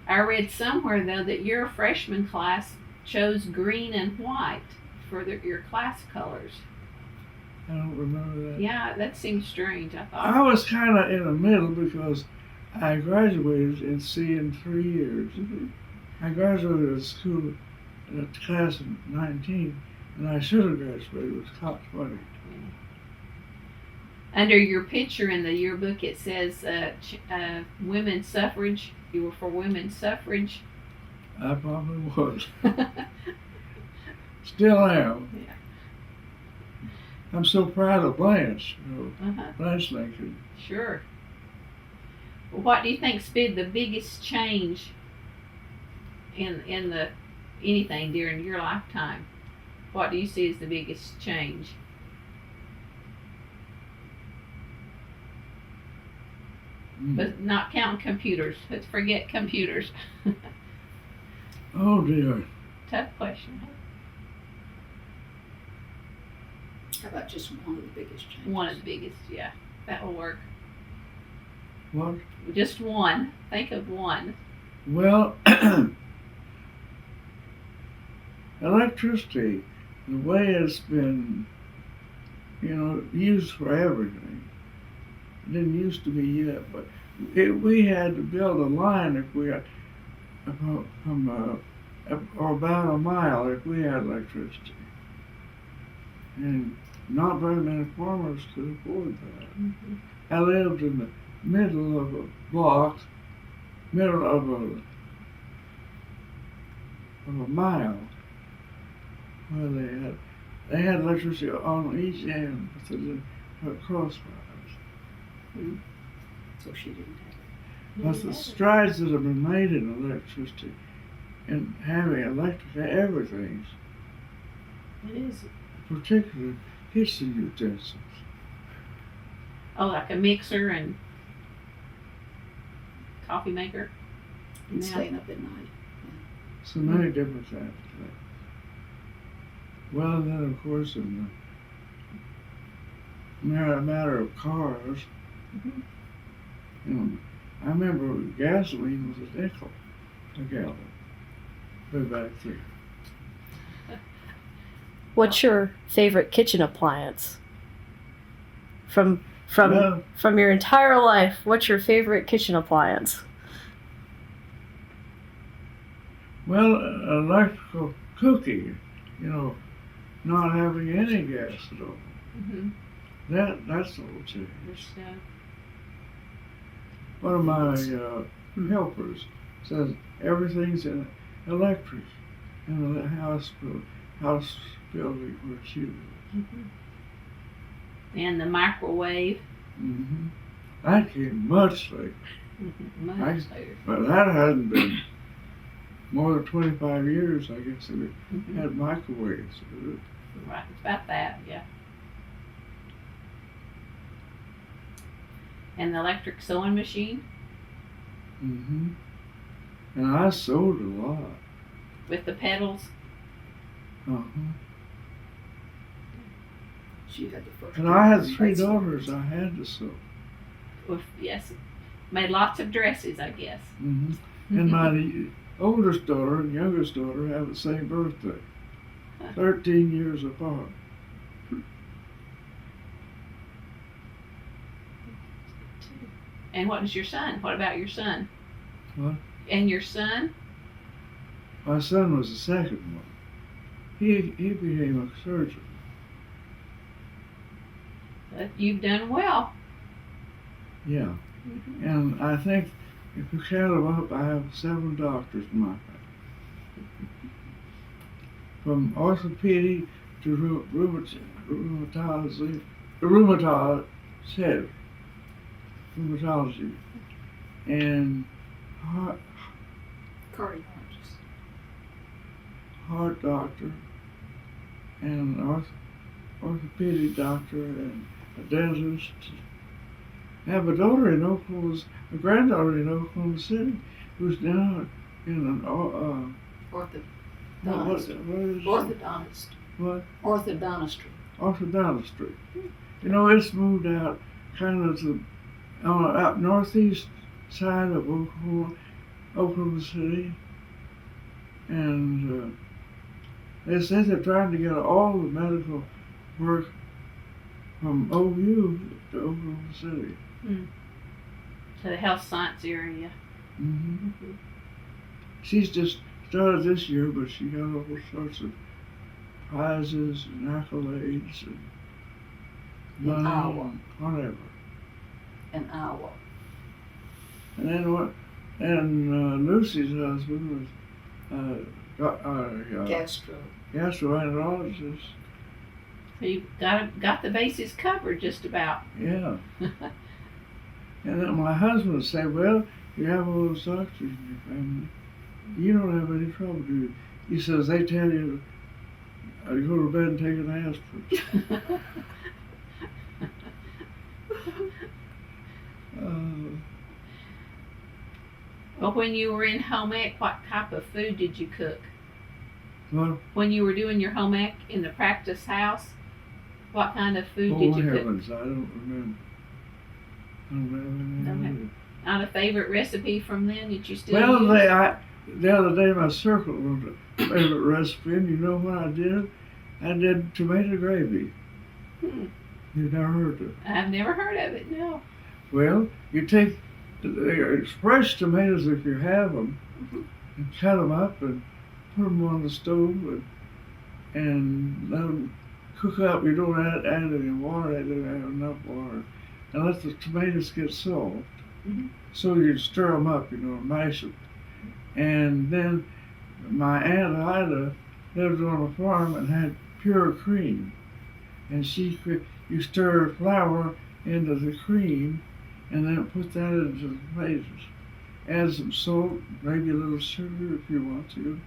I read somewhere though that your freshman class chose green and white for your class colors. I don't remember that. Yeah, that seems strange. I thought. I was kind of in the middle because I graduated in C in 3 years. Mhm. I graduated at school at class in 19, and I should have graduated with top 20. Under your picture in the yearbook, it says women's suffrage. You were for women's suffrage. I probably was. Still am. Yeah. I'm so proud of Blanche, Uh-huh. Blanche Lincoln. Sure. Well, what do you think's been the biggest change in the anything during your lifetime? What do you see as the biggest change? But not counting computers. Let's forget computers. Oh dear. Tough question. How about just one of the biggest changes? One of the biggest, yeah. That will work. What? Just one. Think of one. Well, electricity, the way it's been, used for everything. It didn't used to be yet, but we had to build a line if we had or about a mile if we had electricity. And not very many farmers could afford that. Mm-hmm. I lived in the middle of a block, middle of a mile, where they had electricity on each end, but they didn't have crossfires. So she didn't have it. But the strides that have been made in electricity and having electric everything, It is. particularly kitchen utensils. Oh, like a mixer and coffee maker. And Yeah. staying up at night. So many different kinds of things. Well, then of course in the matter of cars, Mhm. I remember gasoline was a nickel a gallon way back then. What's your favorite kitchen appliance? From Well, your entire life, what's your favorite kitchen appliance? well, electrical cooking, not having any gas at all. Mm-hmm. That's all changed. There's One of my helpers says everything's in electric in the house building where she lives. and the microwave. Mm-hmm. That came much later, Much later. but that hadn't been more than 25 years, I guess, that we Mhm. had microwaves. Right, it's about that, yeah. And the electric sewing machine Mm-hmm. And I sewed a lot. with the pedals. Uh-huh. She had the first. And I had 3 place. daughters I had to sew. Yes, made lots of dresses, I guess. Mm-hmm. And my oldest daughter and youngest daughter have the same birthday, 13 years apart. And what is your son? What about your son? What? And your son? My son was the second one. He became a surgeon. But you've done well. Yeah. And I think if you count them up, I have 7 doctors in my family. From orthopedic to rheumatology, and Cardiologist. heart doctor, and orthopedic doctor, and a dentist. I have a daughter in Oklahoma, a granddaughter in Oklahoma City, who's now in an Orthodontist. What? Orthodontistry. Orthodontistry. You know, it's moved out kind of to out northeast side of Oklahoma City, and they say they're trying to get all the medical work from OU to Oklahoma City. To the health science area. She's just started this year, but she got all sorts of prizes and accolades and money Iowa. and whatever. In Iowa. And then what? And Lucy's husband was gastroenterologist. So you got the bases covered just about. Yeah. And then my husband would say, "Well, you have all those doctors in your family. You don't have any trouble, do you?" He says, "They tell you to go to bed and take an aspirin." Well, when you were in home ec, what type of food did you cook? What? When you were doing your home ec in the practice house, what kind of food did you heavens, I don't remember. Okay. Not a favorite recipe from then that you still Well, use? the other day my circle was a favorite recipe, and you know what I did? I did tomato gravy. You've never heard of it? I've never heard of it, no. Well, you take the fresh tomatoes if you have them, and cut them up and put them on the stove and let them cook up. You don't add any water, they don't have enough water. And let the tomatoes get soft. So you stir them up, mash them. And then my Aunt Ida lived on a farm and had pure cream. And you stir flour into the cream and then put that into the tomatoes. Add some salt, maybe a little sugar if you want to.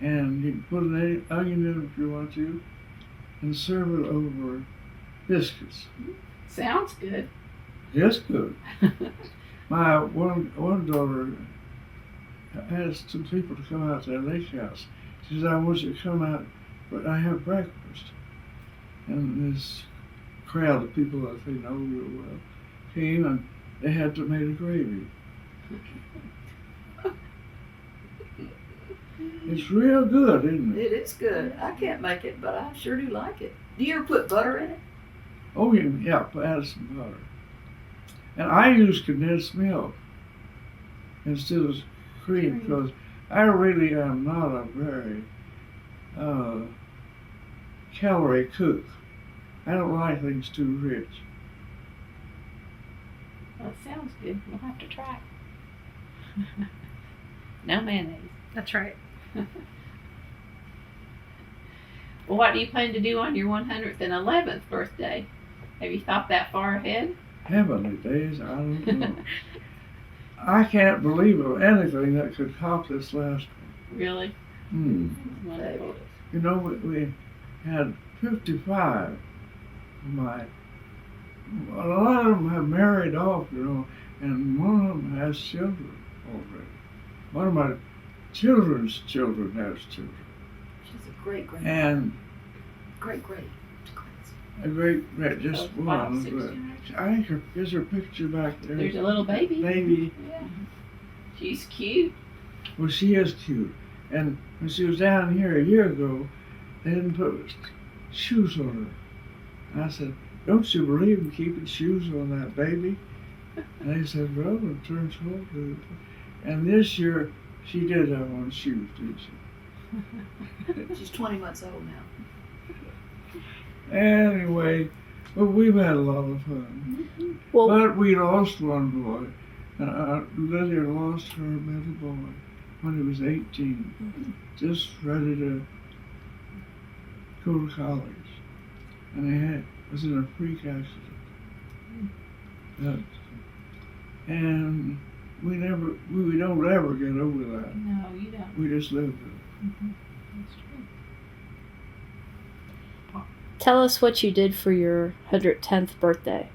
And you can put an onion in if you want to. And serve it over biscuits. Sounds good. Yes, good. My one daughter asked some people to come out to their lake house. She said, "I want you to come out, but I have breakfast." And this crowd of people that they know real well came, and they had tomato gravy. It's real good, isn't it? It is good. I can't make it, but I sure do like it. Do you ever put butter in it? Oh, yeah, add some butter. And I use condensed milk instead of cream because I really am not a very calorie cook. I don't like things too rich. Well, it sounds good. We'll have to try it. No mayonnaise. That's right. Well, what do you plan to do on your 111th birthday? Have you thought that far ahead? Heavenly days, I don't know. I can't believe of anything that could top this last one. Really? Wonderful. You know, we had 55 of a lot of them have married off, and one of them has children already. One of my children's children has children. She's a great. And Great. a great, just one. 6 generations. I think there's her picture back there. There's a little baby. Baby. Yeah. She's cute. Well, she is cute. And when she was down here a year ago, they didn't put shoes on her. And I said, don't you believe in keeping shoes on that baby? And they said, well, it turns old. And this year, she did have on shoes, didn't she? She's 20 months old now. Anyway, well, we've had a lot of fun. Well, But we lost one boy. Lydia lost her middle boy when he was 18, just ready to go to college. And was in a freak accident. And we don't ever get over that. No, you don't. We just live with it. Mm-hmm. That's true. tell us what you did for your 110th birthday.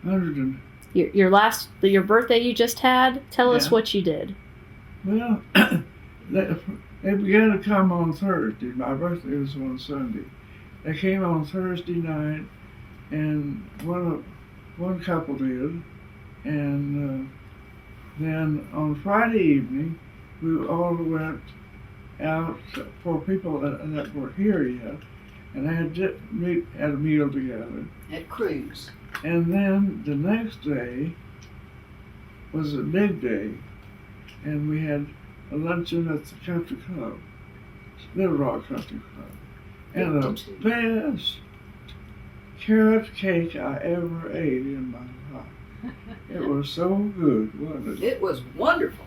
100 and Your birthday you just had. Tell us Yeah. what you did. Well, they began to come on Thursday. My birthday was on Sunday. They came on Thursday night, and one couple did, and then on Friday evening, we all went out for people that were here yet, and had a meal together. At Cruise. And then the next day was a big day, and we had a luncheon at the country club, Little Rock Country Club, and the best carrot cake I ever ate in my life. It was so good, wasn't it? It was wonderful.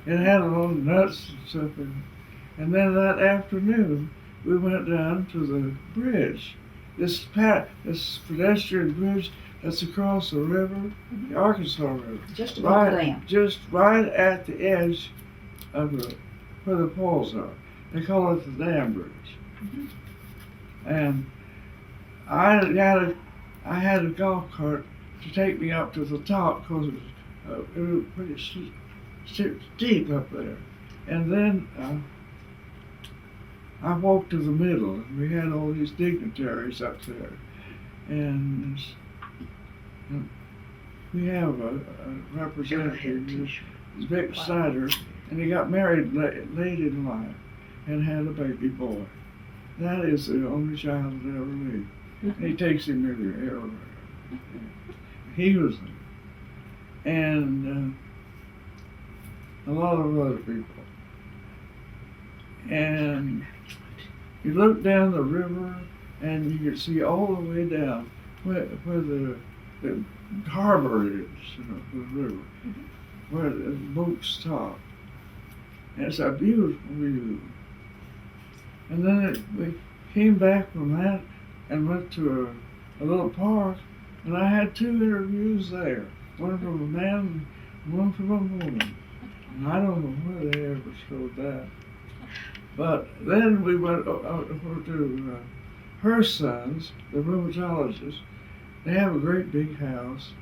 It had a lot of nuts and stuff in it. And then that afternoon, we went down to the bridge. This pedestrian bridge that's across the river, the Arkansas River. Just above the Right, dam. just right at the edge of where the falls are. They call it the dam bridge. Mhm. And I had a golf cart to take me up to the top because it was pretty steep up there. And then I walked to the middle, and we had all these dignitaries up there. And we have a representative, Vic Snyder, and he got married late in life and had a baby boy. That is the only child that ever lived. He takes him everywhere. He was there. And a lot of other people. And you look down the river and you can see all the way down where the harbor is, the river, where the boats stop. And it's a beautiful view. And then we came back from that and went to a little park, and I had 2 interviews there, one from a man and one from a woman. And I don't know where they ever showed that. But then we went out to her sons, the rheumatologists. They have a great big house,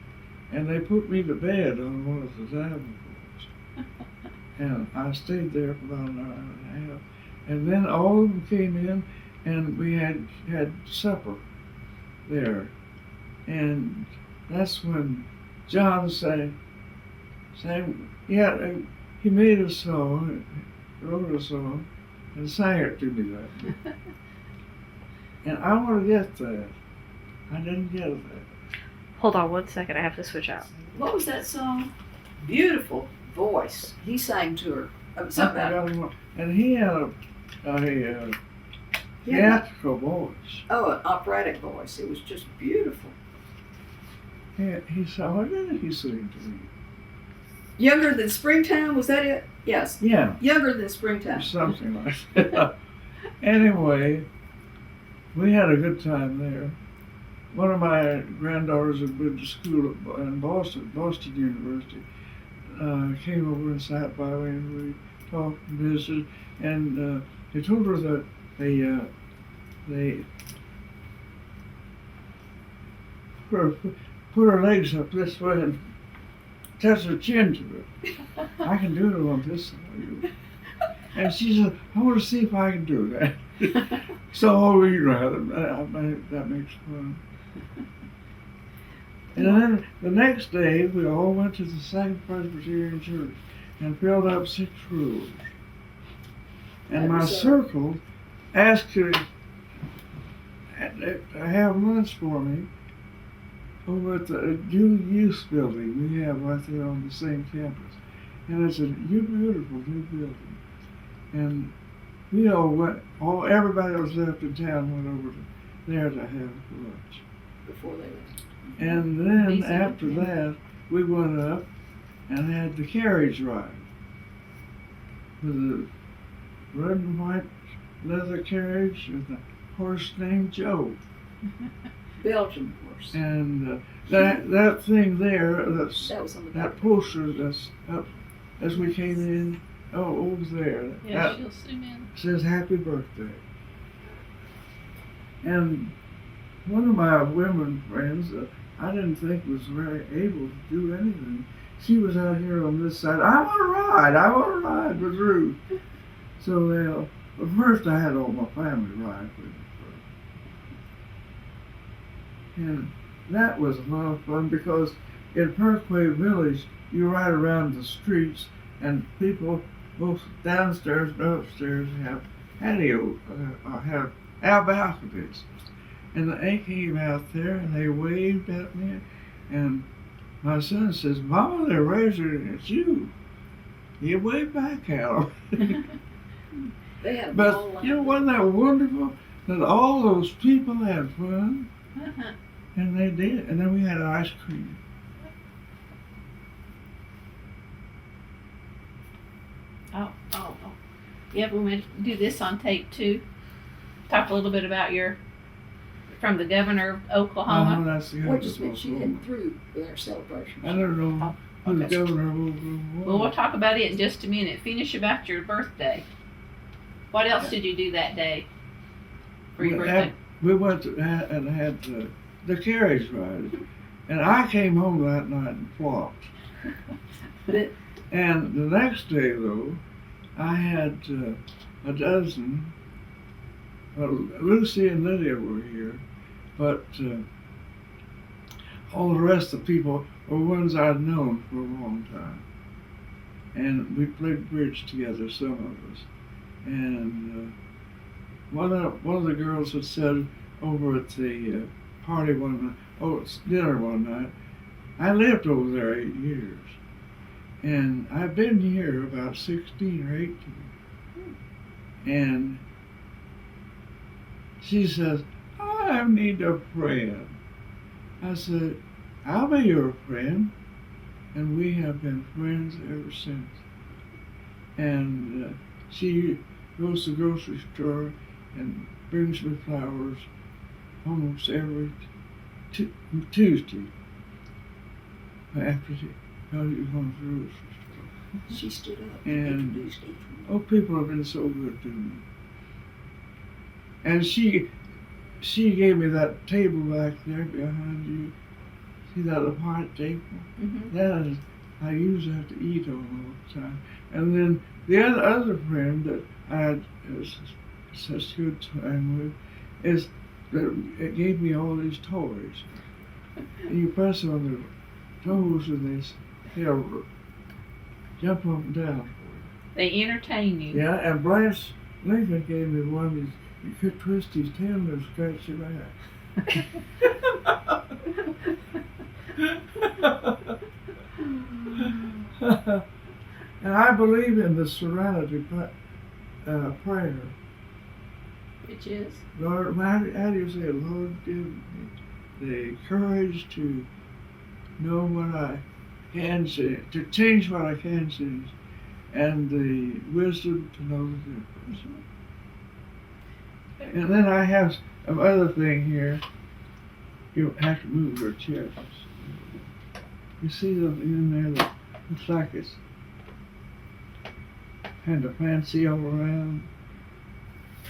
and they put me to bed on one of the Davenports. And I stayed there for about an hour and a half. And then all of them came in, and we had supper there. And that's when John sang, yeah, he made a song, wrote a song, and sang it to me that. And I want to get that. I didn't get that. Hold on 1 second. I have to switch out. What was that song? Beautiful voice. He sang to her. Something about And he had a theatrical voice. Oh, an operatic voice. It was just beautiful. He sang, what did he sing to me? Younger Than Springtime, was that it? Yes. Yeah, Younger Than Springtime. something like that. Anyway, we had a good time there. One of my granddaughters had been to school in Boston University, came over and sat by me, and we talked and visited, and they told her that they put her legs up this way and touch her chin to it. I can do it on this side. And she said, I want to see if I can do that. So we that makes fun. And then the next day, we all went to the Second Presbyterian Church. and filled up 6 rules. And That my was a- circle asked to have lunch for me over at the new youth building we have right there on the same campus. And it's a beautiful new building. And we all went, everybody that was left in town went over there to have lunch. Before they left. And then Busy. after that, we went up and had the carriage ride with a red and white leather carriage with a horse named Joe. Belgian horse. And that thing there, That was on the that poster that's up as we came in, over there, Yeah, that she'll zoom in. says happy birthday. And one of my women friends, I didn't think was very able to do anything. She was out here on this side. I want to ride with Ruth. So but first I had all my family ride with me first. And that was a lot of fun because in Parkway Village, you ride around the streets and people both downstairs and upstairs have patio, have balconies. And they came out there and they waved at me, and my son says, "Mama, they're raising at you." He waved back at them. They had a ball But you know, wasn't that wonderful that all those people had fun? And they did. And then we had ice cream. Oh. Yeah, we went to do this on tape too. Talk a little bit about from the governor of Oklahoma. That's the What other just meant she one. hadn't through their celebration. I don't know who the Okay. governor of Oklahoma was. Well, we'll talk about it in just a minute. Finish about your birthday. What else did you do that day for your birthday? We went to, and had the carriage ride. And I came home that night and flopped. And the next day, though, I had a dozen. Lucy and Lydia were here, but all the rest of the people were ones I'd known for a long time. And we played bridge together, some of us. And one of the girls had said over at the party dinner one night, I lived over there 8 years. And I've been here about 16 or 18. And she says, I need a friend. I said, I'll be your friend. And we have been friends ever since. And she goes to the grocery store and brings me flowers almost every Tuesday after she goes to the grocery store. She stood up And introduced each one. people have been so good to me. And she gave me that table back there behind you. See that white table? Mm-hmm. That is, I use that to eat on all the time. And then the other friend that I had such good time with is that it gave me all these toys. And you press on the toes and they'll jump up and down. They entertain you. Yeah, and Bryce Lincoln gave me one. You could twist his tail and scratch your back. And I believe in the serenity prayer. Which is? Lord, how do you say it? Lord, give me the courage to know what I can change, to change what I can change, and the wisdom to know the difference. And then I have some other thing here. You have to move your chairs. You see them in there that looks like it's kind of fancy all around.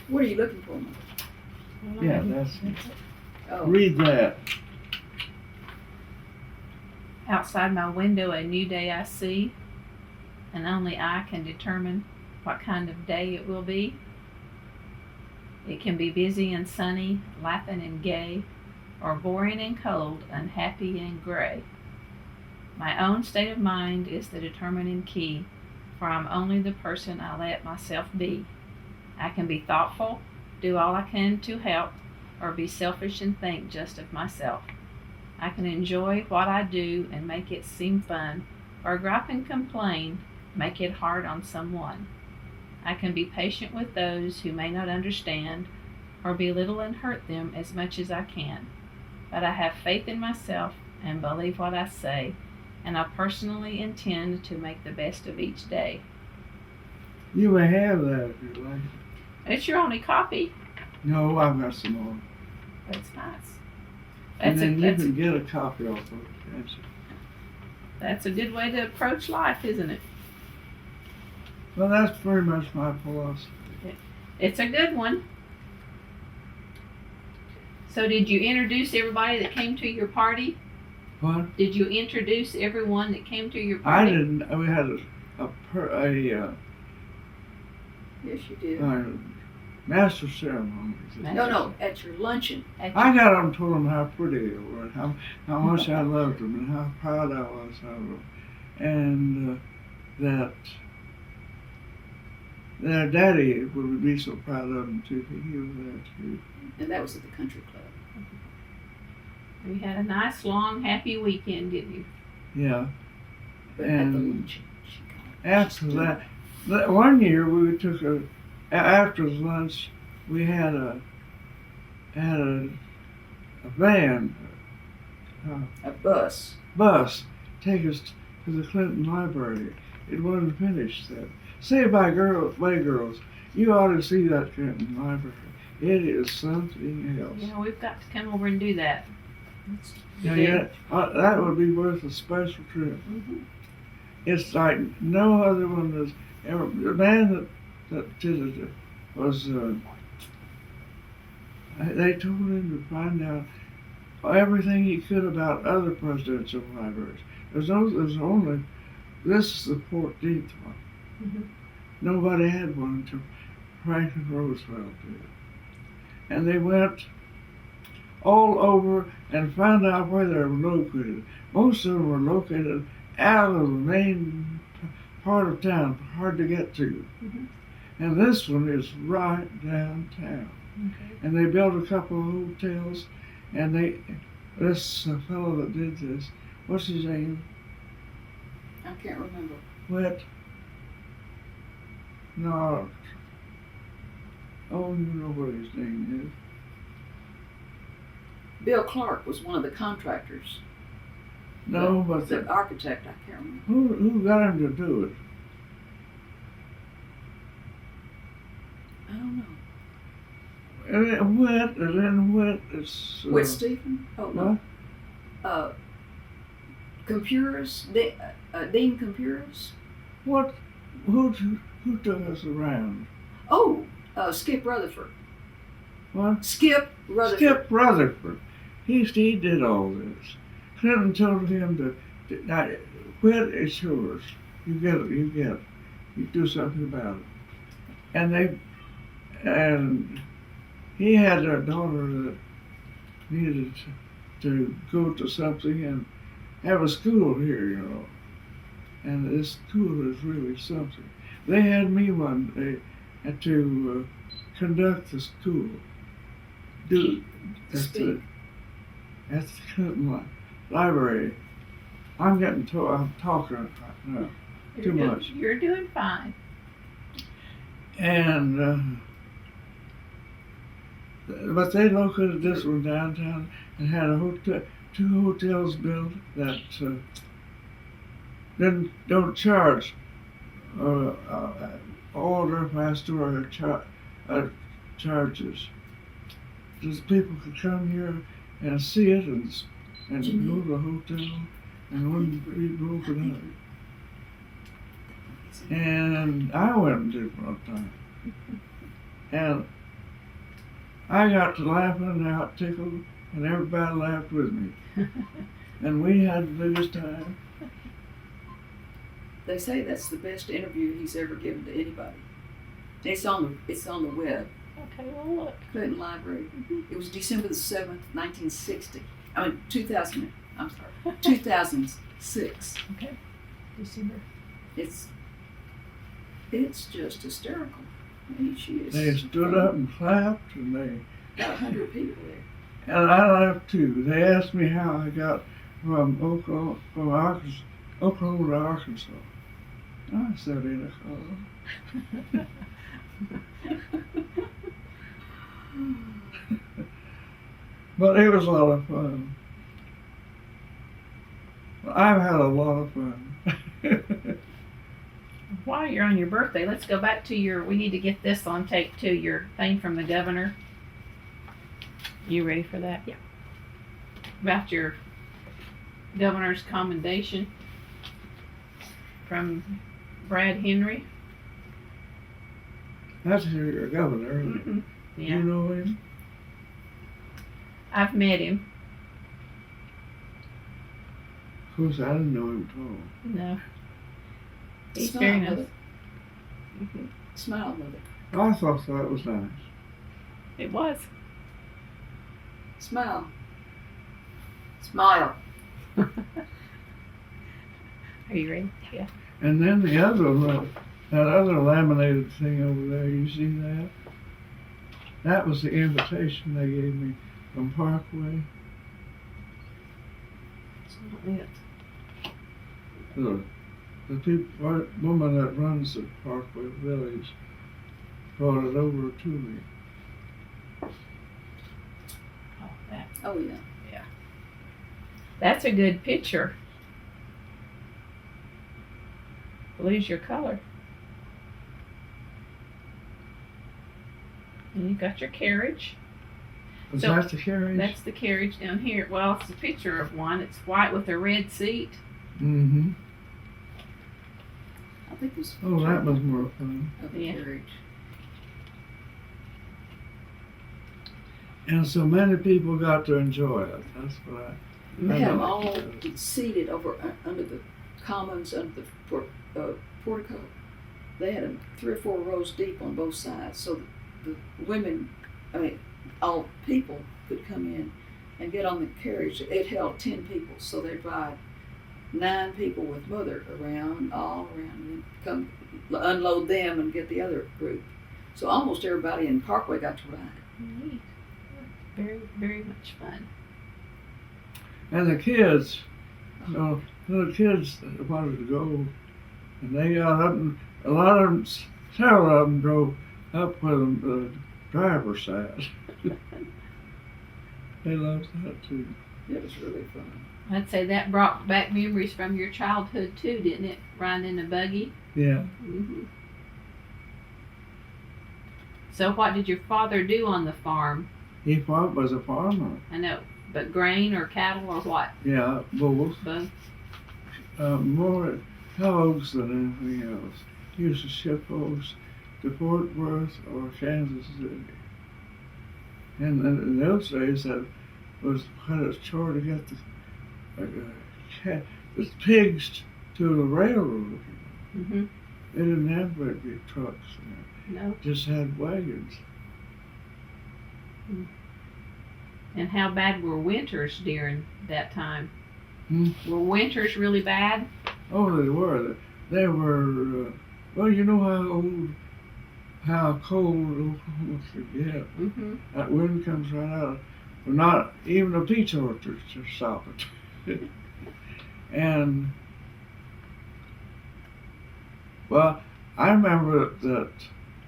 What are you looking for, Mom? Yeah, that's it. Oh, Read that. Outside my window a new day I see, and only I can determine what kind of day it will be. It can be busy and sunny, laughing and gay, or boring and cold, unhappy and gray. My own state of mind is the determining key for I'm only the person I let myself be. I can be thoughtful, do all I can to help, or be selfish and think just of myself. I can enjoy what I do and make it seem fun, or gripe and complain, make it hard on someone. I can be patient with those who may not understand, or belittle and hurt them as much as I can. But I have faith in myself and believe what I say, and I personally intend to make the best of each day. You may have that if you like. It's your only copy. No, I've got some more. That's nice. And then you can get a copy off of it. That's a good way to approach life, isn't it? Well, that's pretty much my philosophy. It's a good one. So did you introduce everybody that came to your party? What? Did you introduce everyone that came to your party? I didn't. We had Yes, you did. master ceremony. No, at your luncheon. I got them, told them how pretty they were, and how much I loved them, and how proud I was of them, and that their daddy would be so proud of them too. He was there too. And that was at the country club. We had a nice, long, happy weekend, didn't you? Yeah. But at the luncheon. After that one year we took after lunch we had a van, A bus. take us to the Clinton Library. It wasn't finished then. Say by girls, you ought to see that Clinton Library. It is something else. Yeah, we've got to come over and do that. Yeah, that would be worth a special trip. Mm-hmm. It's like no other one has ever. The man that did it was. They told him to find out everything he could about other presidential libraries. There's only this is the 14th one. Mm-hmm. Nobody had one until Franklin Roosevelt did. And they went all over and found out where they were located. Most of them were located out of the main part of town, hard to get to. Mm-hmm. And this one is right downtown. Okay. And they built a couple of hotels, and this fellow that did this, what's his name? I can't remember. What? No. Oh, you know what his name Bill Clark was one of the contractors. is. No, but The architect, I can't remember. who got him to do it? I don't know. And then Whit is. Whit Stephen? Oh, no. What? Computers? Dean Computers? What? Who took us around? Oh, Skip Rutherford. What? Skip Rutherford. Skip Rutherford. He did all this. Clinton told him to Whit is yours. You get it. You do something about it. And he had a daughter that needed to go to something and have a school here, you know. And this school is really something. They had me one day to conduct the school. At the Clinton Library. I'm talking right now. Too much. You're doing fine. And but they located this one downtown and had two hotels built that don't charge older master charges. Just people could come here and see it and go to the hotel and wouldn't be broken up. And I went and did one time. And I got to laughing and I got tickled, and everybody laughed with me. And we had the biggest time. They say that's the best interview he's ever given to anybody. It's on the web. Okay, well look. Clinton Library. It was December the 7th, 1960. 2000. I'm sorry, 2006. Okay. December. It's It's just hysterical. She is. They stood up and clapped, and they Got 100 people there. and I laughed too. They asked me how I got from Oklahoma to Arkansas. I said in a car. But it was a lot of fun. I've had a lot of fun. While you're on your birthday, let's go back to we need to get this on tape too, your thing from the governor. You ready for that? Yeah. About your governor's commendation from Brad Henry. That's your governor, isn't it? Mm-hmm. Yeah. You know him? I've met him. Of course, I didn't know him at all. No. He's Smile, very nice. mother. Mm-hmm. Smile, mother. I thought that was nice. It was. Smile. Smile. Are you ready? Yeah. And then the other one, that other laminated thing over there, you see that? That was the invitation they gave me from Parkway. It's not it. The woman that runs the Parkway Village brought it over to me. Oh, that. Oh, yeah. That's a good picture. Blue's your color. And you got your carriage. Was So, that the carriage? That's the carriage down here. Well, it's a picture of one. It's white with a red seat. Mm-hmm. I think this Oh, that was more fun. of the Yeah. carriage. And so many people got to enjoy it. That's what They had them know. all seated over under the commons, under the portico. They had them 3 or 4 rows deep on both sides, so the women, all people could come in and get on the carriage. It held 10 people, so they'd ride 9 people with mother all around, and then come unload them and get the other group. So almost everybody in Parkway got to ride. Neat. Very, very much fun. And the kids, the kids that wanted to go, and they got up, and a lot of them, several of them drove up where the driver sat. They loved that too. It was really fun. I'd say that brought back memories from your childhood too, didn't it? Riding in a buggy. Yeah. Mm-hmm. So what did your father do on the farm? He was a farmer. I know, but grain or cattle or what? Yeah, both. Both. More hogs than anything else. He used to ship hogs to Fort Worth or Kansas City. And in those days, that was kind of chore to get the pigs to the railroad. Mm-hmm. They didn't have very big trucks. No. Just had wagons. And how bad were winters during that time? Hmm? Were winters really bad? Oh, they were. They were, well, you know how cold Oklahoma could get. Mm-hmm. That wind comes right out. Well, not even a peach orchard to stop it. And, well, I remember that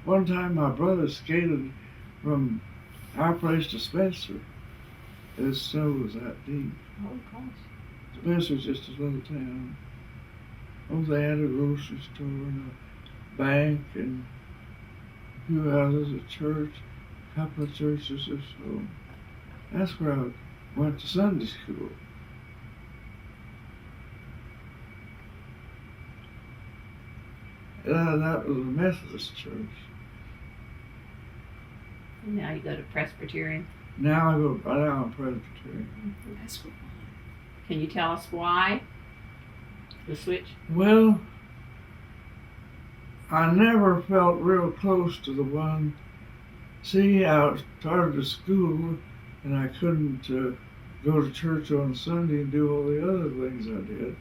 one time my brother skated from our place to Spencer. His snow was that deep. Oh gosh. Spencer's just a little town. Oh, they had a grocery store and a bank and a few houses, a church, a couple of churches or so. That's where I went to Sunday school. That was a Methodist church. And now you go to Presbyterian. Now I go right out on Presbyterian. That's what. Can you tell us why? The switch? Well, I never felt real close to the one. See, I started to school and I couldn't go to church on Sunday and do all the other things I did.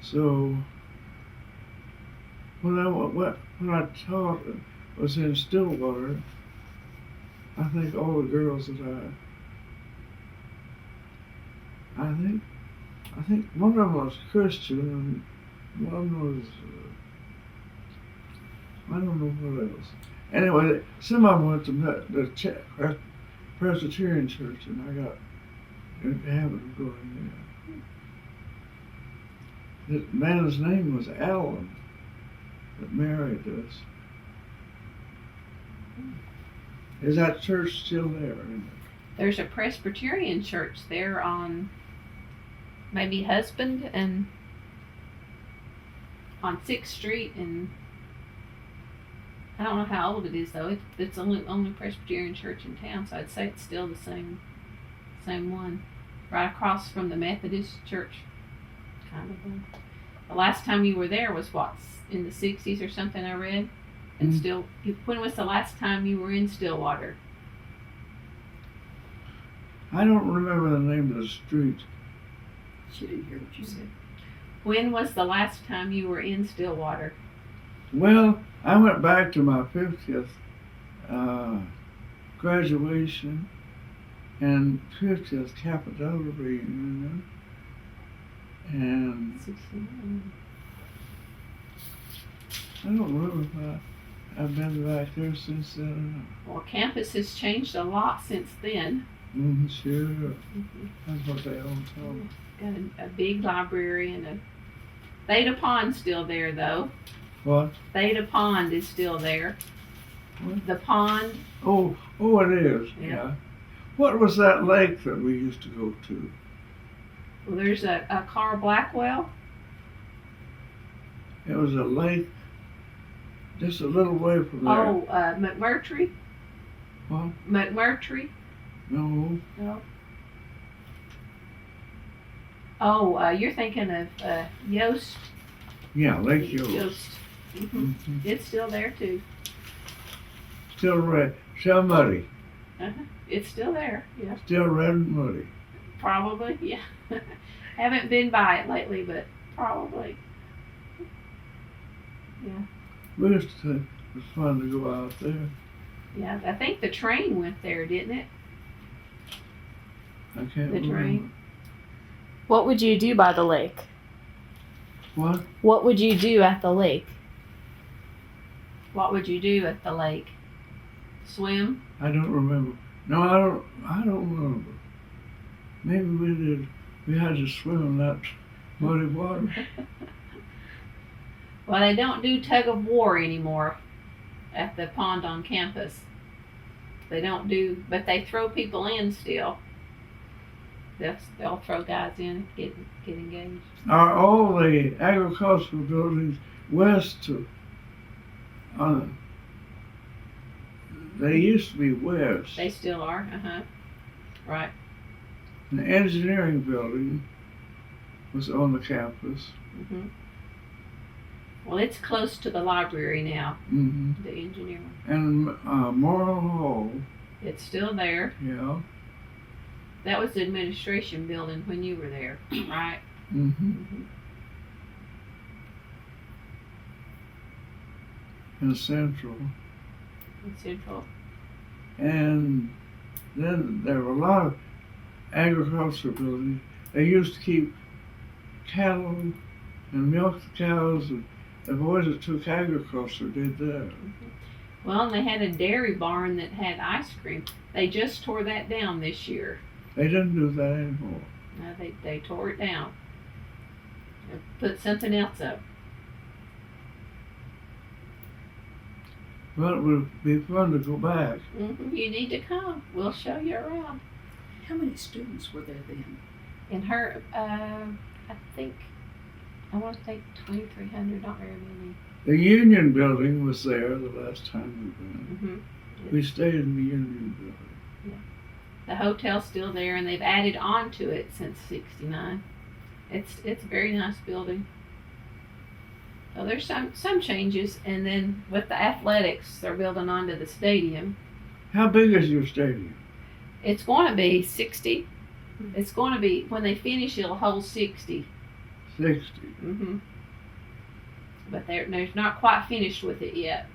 So when I when I taught was in Stillwater. I think all the girls that I think one of them was Christian and one was, I don't know what else. Anyway, some of them went to the Presbyterian church and I got in the habit of going there. The man's name was Alan that married us. Is that church still there? There's a Presbyterian church there on maybe Husband and on 6th Street, and I don't know how old it is though. It's only Presbyterian church in town, so I'd say it's still the same one, right across from the Methodist church, kind of. The last time you were there was what, in the 60s or something, I read. And still, when was the last time you were in Stillwater? I don't remember the name of the street. She didn't hear what you said. When was the last time you were in Stillwater? Well, I went back to my 50th graduation and 50th Kappa Delta reunion, and 69. I don't remember if I've been back there since then. Well, campus has changed a lot since then. Sure. That's what they all tell me. Got a big library and a Theta Pond's still there though. What? Theta Pond is still there. What? The pond. Oh, it is. Yeah. What was that lake that we used to go to? Well, there's a Carl Blackwell. It was a lake just a little way from there. Oh, McMurtry. What? McMurtry. No. No. Oh, you're thinking of Yost. Yeah, Lake Yost. Yost. It's still there too. Still red, still muddy. It's still there. Yeah. Still red and muddy. Probably. Yeah. Haven't been by it lately, but probably. Yeah. We used to think it was fun to go out there. Yeah, I think the train went there, didn't it? I can't The remember. train. What would you do by the lake? What? What would you do at the lake? What would you do at the lake? Swim? I don't remember. No, I don't remember. Maybe we had to swim in that muddy water. Well, they don't do tug of war anymore at the pond on campus. They don't do, but they throw people in still. They'll throw guys in, get engaged. Are all the agricultural buildings west to, they used to be west. They still are, right. The engineering building was on the campus. Well, it's close to the library now, the engineering. And Moral Hall. It's still there. Yeah. That was the administration building when you were there, right? In Central. In Central. And then there were a lot of agricultural buildings. They used to keep cattle and milk the cows, and the boys that took agriculture did that. Well, and they had a dairy barn that had ice cream. They just tore that down this year. They didn't do that anymore. No, they tore it down. And put something else up. Well, it would be fun to go back. You need to come. We'll show you around. How many students were there then? In her, I want to say 2,300, not very many. The Union Building was there the last time we went. We stayed in the Union Building. The hotel's still there, and they've added on to it since '69. It's a very nice building. So there's some changes, and then with the athletics, they're building onto the stadium. How big is your stadium? It's going to be 60. It's going to be, when they finish, it'll hold 60. 60. but they're not quite finished with it yet.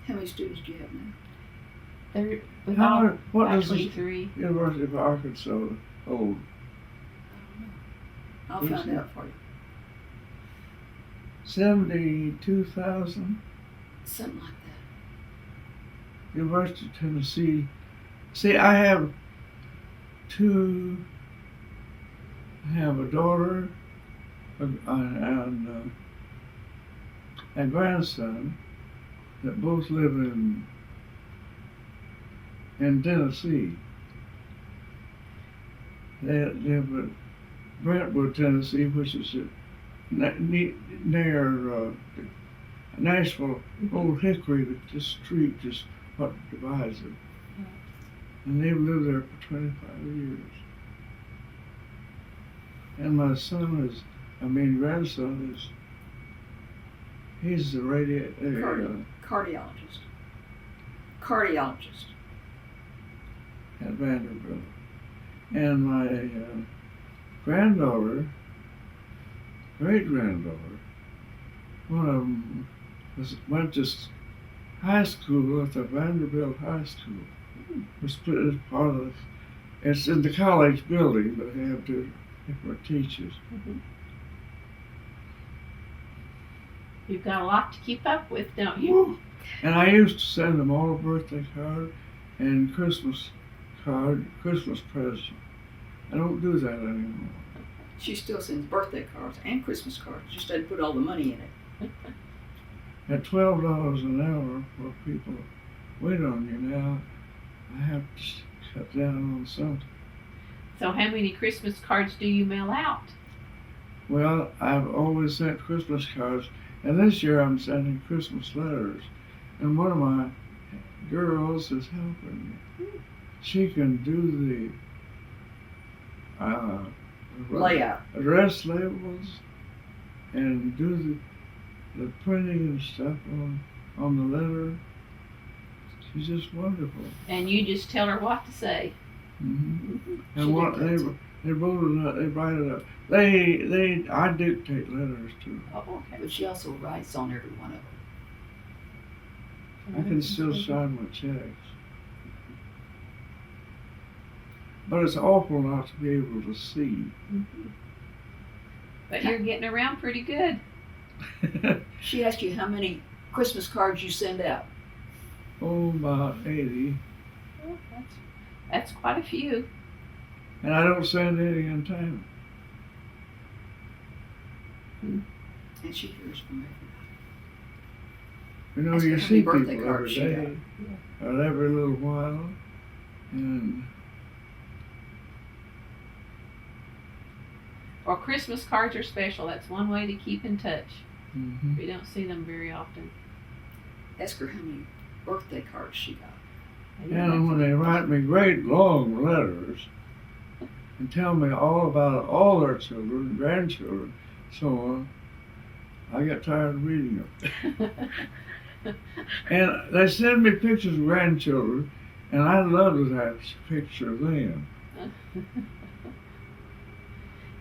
How many students do you have now? They're with How all many- what about does the 23. University of Arkansas hold? I'll find out for you. 72,000. Something like that. University of Tennessee. See, I have a daughter and a grandson that both live in Tennessee. They live in Brentwood, Tennessee, which is near Nashville, Old Hickory, the street just what divides it. And they've lived there for 25 years. And my grandson he's the Cardiologist at Vanderbilt. And my great-granddaughter, one of them went to high school at the Vanderbilt High School. Was split as part of it's in the college building, but they have different teachers. You've got a lot to keep up with, don't you? Woo. And I used to send them all a birthday card and Christmas present. I don't do that anymore. She still sends birthday cards and Christmas cards. Just doesn't put all the money in it. At $12 an hour for people wait on you now, I have to cut down on something. So how many Christmas cards do you mail out? Well, I've always sent Christmas cards, and this year I'm sending Christmas letters. And one of my girls is helping me. She can do the Layout. address labels and do the printing and stuff on the letter. She's just wonderful. And you just tell her what to say. Mm-hmm. She And what did they wrote it up, they write it up. I dictate letters to them. Oh, okay. But she also writes on every one of them. I can still sign my checks. But it's awful not to be able to see. But you're getting around pretty good. She asked you how many Christmas cards you send out. Oh, about 80. Well, that's quite a few. And I don't send any in time. And she hears from everybody. You know, Ask her you how see many people birthday cards every she day, or every little while, and Or Christmas cards are special. That's one way to keep in touch. mhm. We don't see them very often. Ask her how many birthday cards she got. And when they write me great long letters and tell me all about all their children, grandchildren, so on, I get tired of reading them. And they send me pictures of grandchildren, and I love to have a picture of them.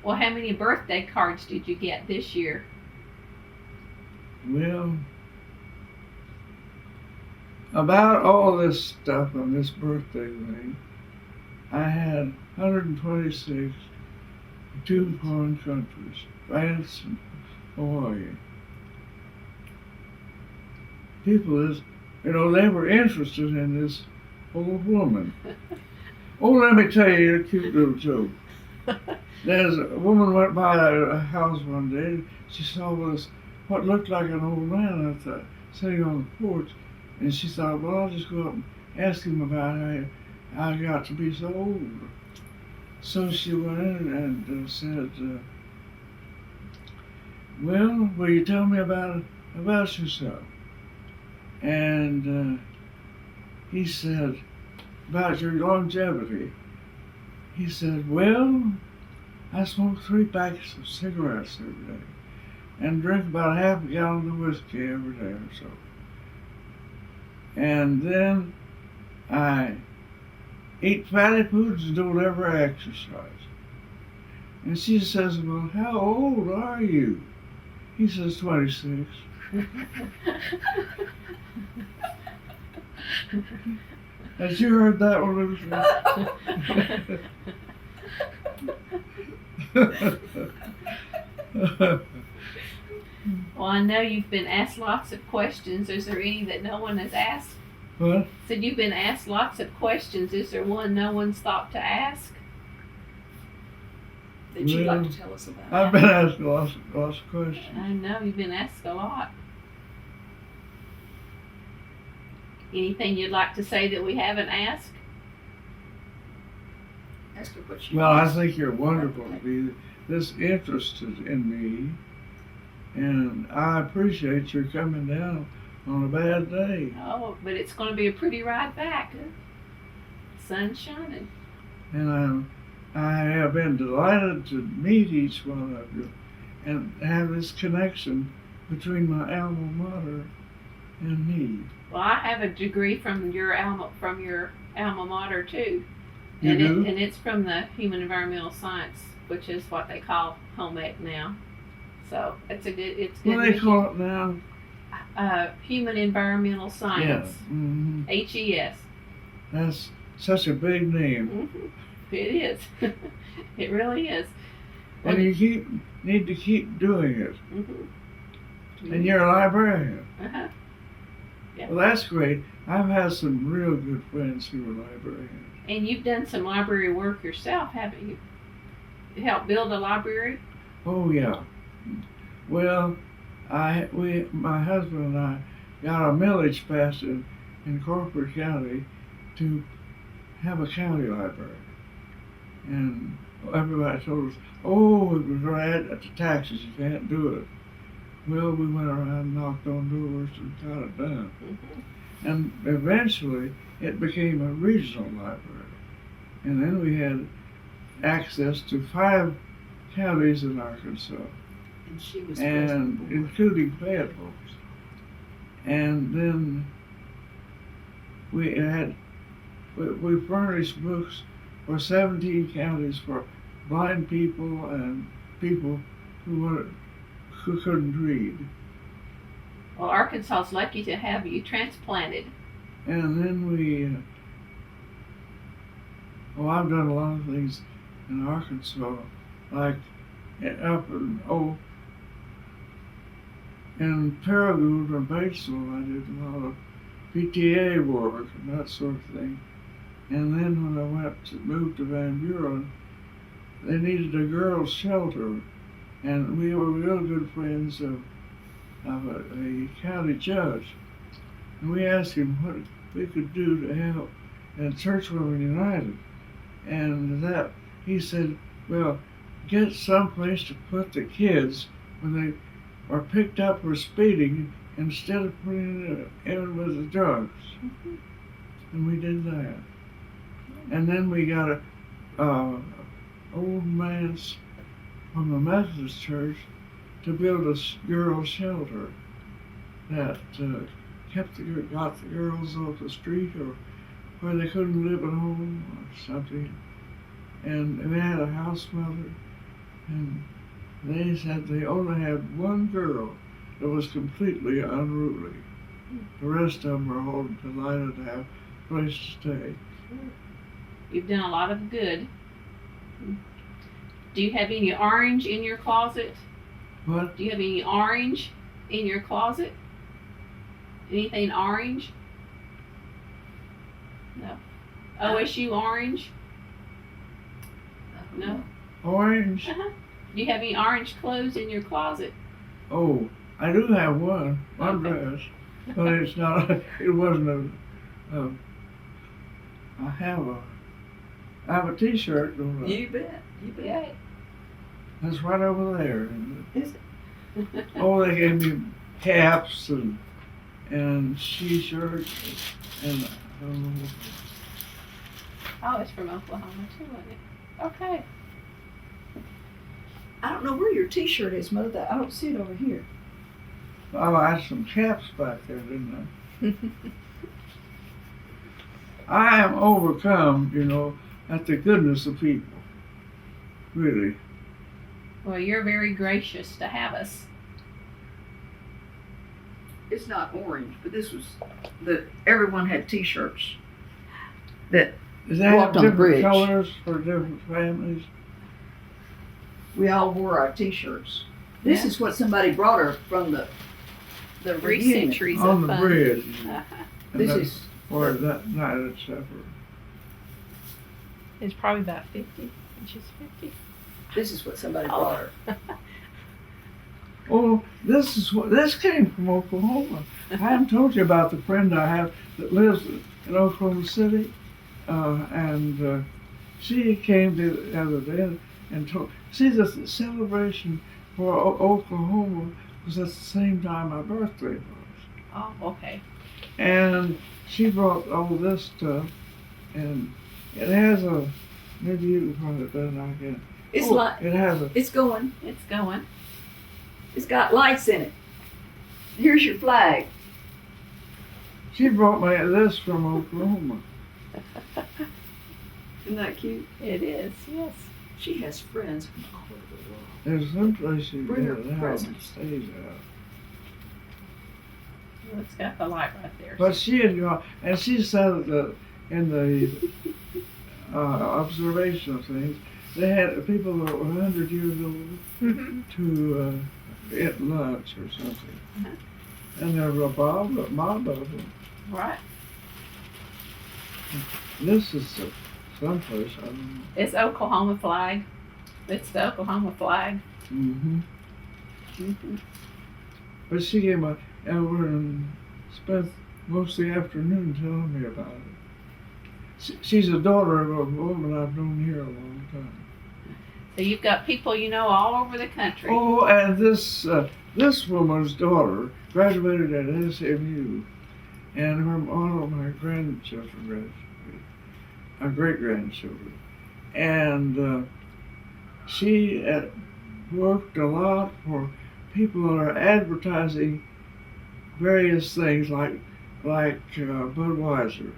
Well, how many birthday cards did you get this year? Well, about all this stuff on this birthday thing, I had 126 two foreign countries, France and Hawaii. People they were interested in this old woman. Oh, let me tell you a cute little joke. There's a woman went by a house one day. She saw what looked like an old man sitting on the porch, and she thought, well, I'll just go up and ask him about how I got to be so old. So she went in and said, well, will you tell me about yourself? And he said, about your longevity. He said, well, I smoke 3 packets of cigarettes every day and drink about half a gallon of whiskey every day or so. And then I eat fatty foods and don't ever exercise. And she says, well, how old are you? He says 26. Has you heard that one, Lucy? Well, I know you've been asked lots of questions. Is there any that no one has asked? What? Said you've been asked lots of questions. Is there one no one's thought to ask? That you'd like to tell us about? I've been asked lots of questions. I know you've been asked a lot. Anything you'd like to say that we haven't asked? Ask her what she Well, I wants. think you're wonderful to be this interested in me, and I appreciate your coming down on a bad day. Oh, but it's going to be a pretty ride back. Sun's shining. And I have been delighted to meet each one of you and have this connection between my alma mater and me. Well, I have a degree from your alma mater too. You do? And it's from the Human Environmental Science, which is what they call home ec now. So it's good. What do they call it now? Human Environmental Yeah. Science. Mm-hmm. HES. That's such a big name. Mm-hmm. It is. It really is. And you need to keep doing it. Mm-hmm. And you're a librarian. Uh-huh. Yeah. Well, that's great. I've had some real good friends who are librarians. And you've done some library work yourself, haven't you? You helped build a library? Oh yeah. Well, my husband and I got a millage passed in Corporate County to have a county library, and everybody told us, "Oh, it was right at the taxes. You can't do it." Well, we went around, knocked on doors, and got it done. Mm-hmm. And eventually, it became a regional library, and then we had access to 5 counties in Arkansas, And she was and president. including Fayetteville. And then we furnished books for 17 counties for blind people and people who couldn't read. Well, Arkansas's lucky to have you transplanted. And then I've done a lot of things in Arkansas, like up in Paragould and Batesville, I did a lot of PTA work and that sort of thing. And then when I moved to Van Buren, they needed a girls' shelter, and we were real good friends of a county judge. And we asked him what we could do to help, and Churchwomen United. And he said, well, get someplace to put the kids when they are picked up for speeding instead of putting them in with the drugs. Mm-hmm. And we did that. And then we got a old man's from the Methodist Church to build a girls' shelter that got the girls off the street or where they couldn't live at home or something. And we had a house mother, and they said they only had one girl that was completely unruly. The rest of them were all delighted to have a place to stay. You've done a lot of good. Do you have any orange in your closet? What? Do you have any orange in your closet? Anything orange? No. OSU orange? No. Orange? Uh-huh. Do you have any orange clothes in your closet? Oh, I do have one Okay. dress, but it's not. It wasn't I have a T-shirt. Don't I? You bet. Yay. That's right over there. Isn't Is it? Oh, they gave me caps and T-shirts and Oh, it's from Oklahoma too, wasn't it? Okay. I don't know where your T-shirt is, Mother. I don't see it over here. oh, I had some caps back there, didn't I? I am overcome, at the goodness of people. Really. Well, you're very gracious to have us. it's not orange, but this was everyone had T-shirts that Is that walked on the different bridge. colors for different families? We all wore our T-shirts. This is what somebody brought her from the 3 reunion. centuries On of the fun. bridge. Uh-huh. And This that's is for that night at supper. It's probably about 50. She's 50. this is what somebody brought her. Oh, this came from Oklahoma. I haven't told you about the friend I have that lives in Oklahoma City, and she came the other day and told. See, the celebration for Oklahoma was at the same time my birthday was, Oh, okay. and she brought all this stuff, and it has a. Maybe you can find it better than I can. It's Oh, like it has a. it's going. It's going. It's got lights in it. Here's your flag. She brought me this from Oklahoma. Isn't that cute? It is, yes. She has friends from all over the world. There's some place you Bring her get it out and presents. stays out. Well, it's got the light right there. But she had gone, and she said that in the observational things, they had people that were 100 years old Mhm. to eat lunch or something. Uh-huh. And there were a mob of them. Right. This is someplace, I don't know. It's Oklahoma flag. It's the Oklahoma flag. Mm-hmm. Mm-hmm. But she came over and spent most of the afternoon telling me about it. She's a daughter of a woman I've known here a long time. So you've got people you know all over the country. Oh, and this woman's daughter graduated at SMU, and one of my grandchildren graduated, our great-grandchildren, and she worked a lot for people that are advertising various things like Budweiser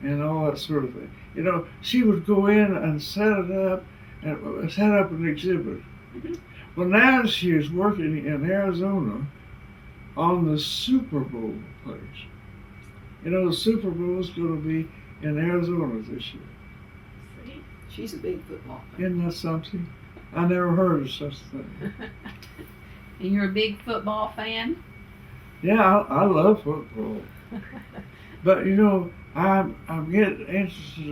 and all that sort of thing. You know, she would go in and set it up and set up an exhibit. Mhm. Well, now she is working in Arizona on the Super Bowl place. You know, the Super Bowl is going to be in Arizona this year. See? She's a big football fan. Isn't that something? I never heard of such a thing. And you're a big football fan? Yeah, I love football. But you know, I'm getting interested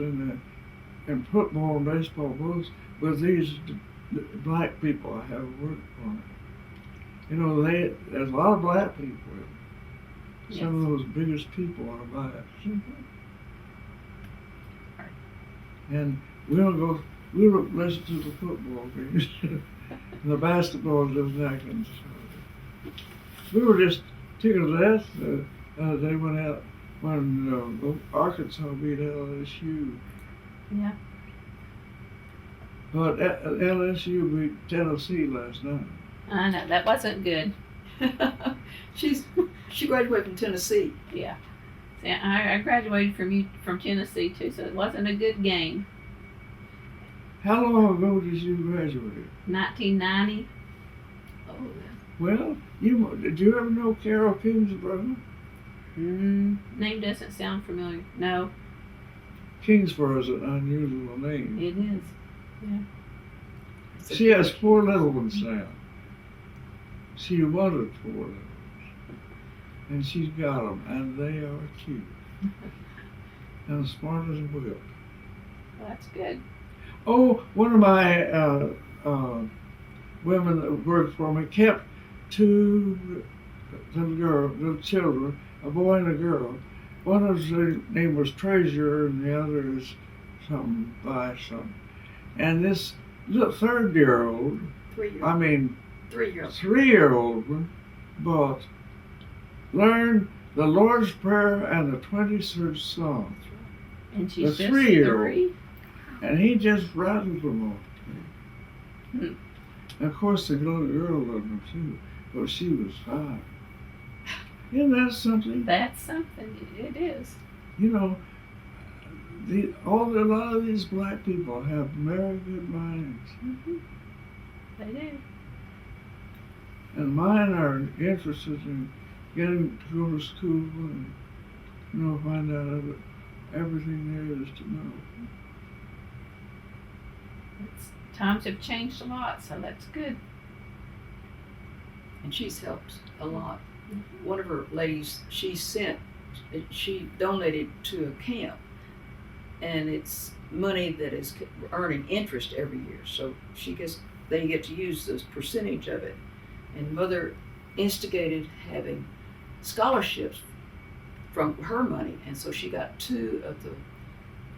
in football and baseball both with these black people I have worked on. You know, there's a lot of black people. Some of those biggest people are black. Mhm. And we don't listen to the football games. And the basketball doesn't act. We were just tickled to death the other day when Arkansas beat LSU. Yeah. But LSU beat Tennessee last night. I know, that wasn't good. She graduated from Tennessee. Yeah. See, I graduated from Tennessee too, so it wasn't a good game. How long ago did you graduate? 1990. Oh, Well, did you ever know Carol Kingsborough? Name doesn't sound familiar. No, Kingsborough is an unusual name. it is. She has 4 little ones now. She wanted 4 little ones. And she's got them, and they are cute. And smart as a whip. Well, that's good. Oh, one of my women that worked for me kept 2 little children, a boy and a girl. One of their name was Treasure, and the other is something by something. And this little 3-year-old, 3-year-old one, learned the Lord's Prayer and the 23rd Psalm. And she's The just 3-year-old. 3. And he just rattled them off to me. And of course, the little girl loved him too, but she was 5. Isn't that something? That's something. It is. You know, a lot of these black people have very good minds. Mm-hmm. They do. And mine are interested in get him to go to school and, find out everything there is to know. Times have changed a lot, so that's good. And she's helped a lot. One of her ladies, she donated to a camp, and it's money that is earning interest every year. So they get to use this percentage of it. And Mother instigated having scholarships from her money, and so she got 2 of the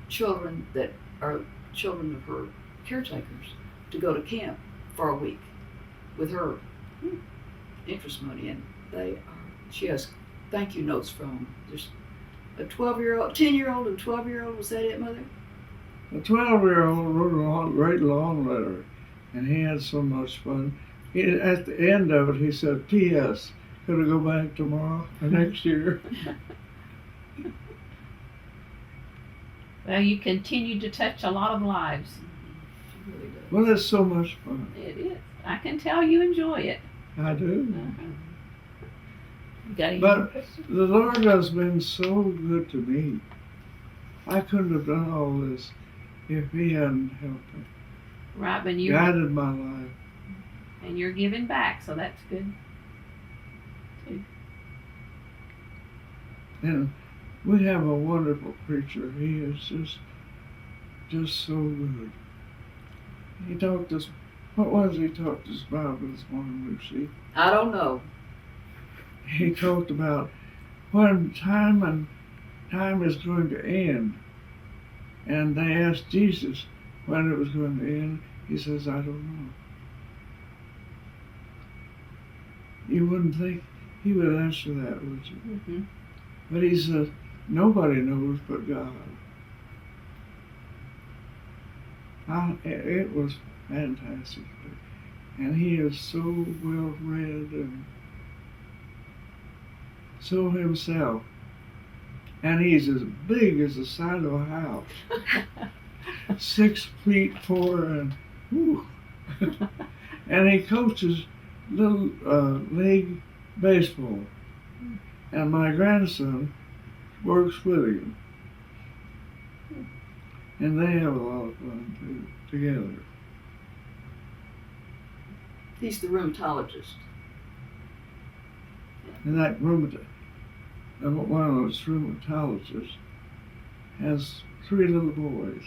children that are children of her caretakers to go to camp for a week with her interest money, and she has thank you notes from just a 12-year-old, 10-year-old, and 12-year-old. Was that it, Mother? A 12-year-old wrote a great long letter, and he had so much fun. At the end of it, he said, P.S. Could I go back tomorrow or next year? Well, you continue to touch a lot of lives. She really does. Well, it's so much fun. It is. I can tell you enjoy it. I do. You got any But more questions? the Lord has been so good to me. I couldn't have done all this if He hadn't helped me, Right, but guided my life. and you're giving back, so that's good. And we have a wonderful preacher. He is just so good. He taught us, what was he taught us Bible this morning, Lucy? I don't know. He talked about when time is going to end. And they asked Jesus when it was going to end. He says, I don't know. You wouldn't think he would answer that, would you? Mm-hmm. But he says, nobody knows but God. It was fantastic. And he is so well read and so himself. And he's as big as the side of a house. 6'4" and whew. And he coaches little league baseball. And my grandson works with him. And they have a lot of fun too, together. He's the rheumatologist. And that one of those rheumatologists has 3 little boys.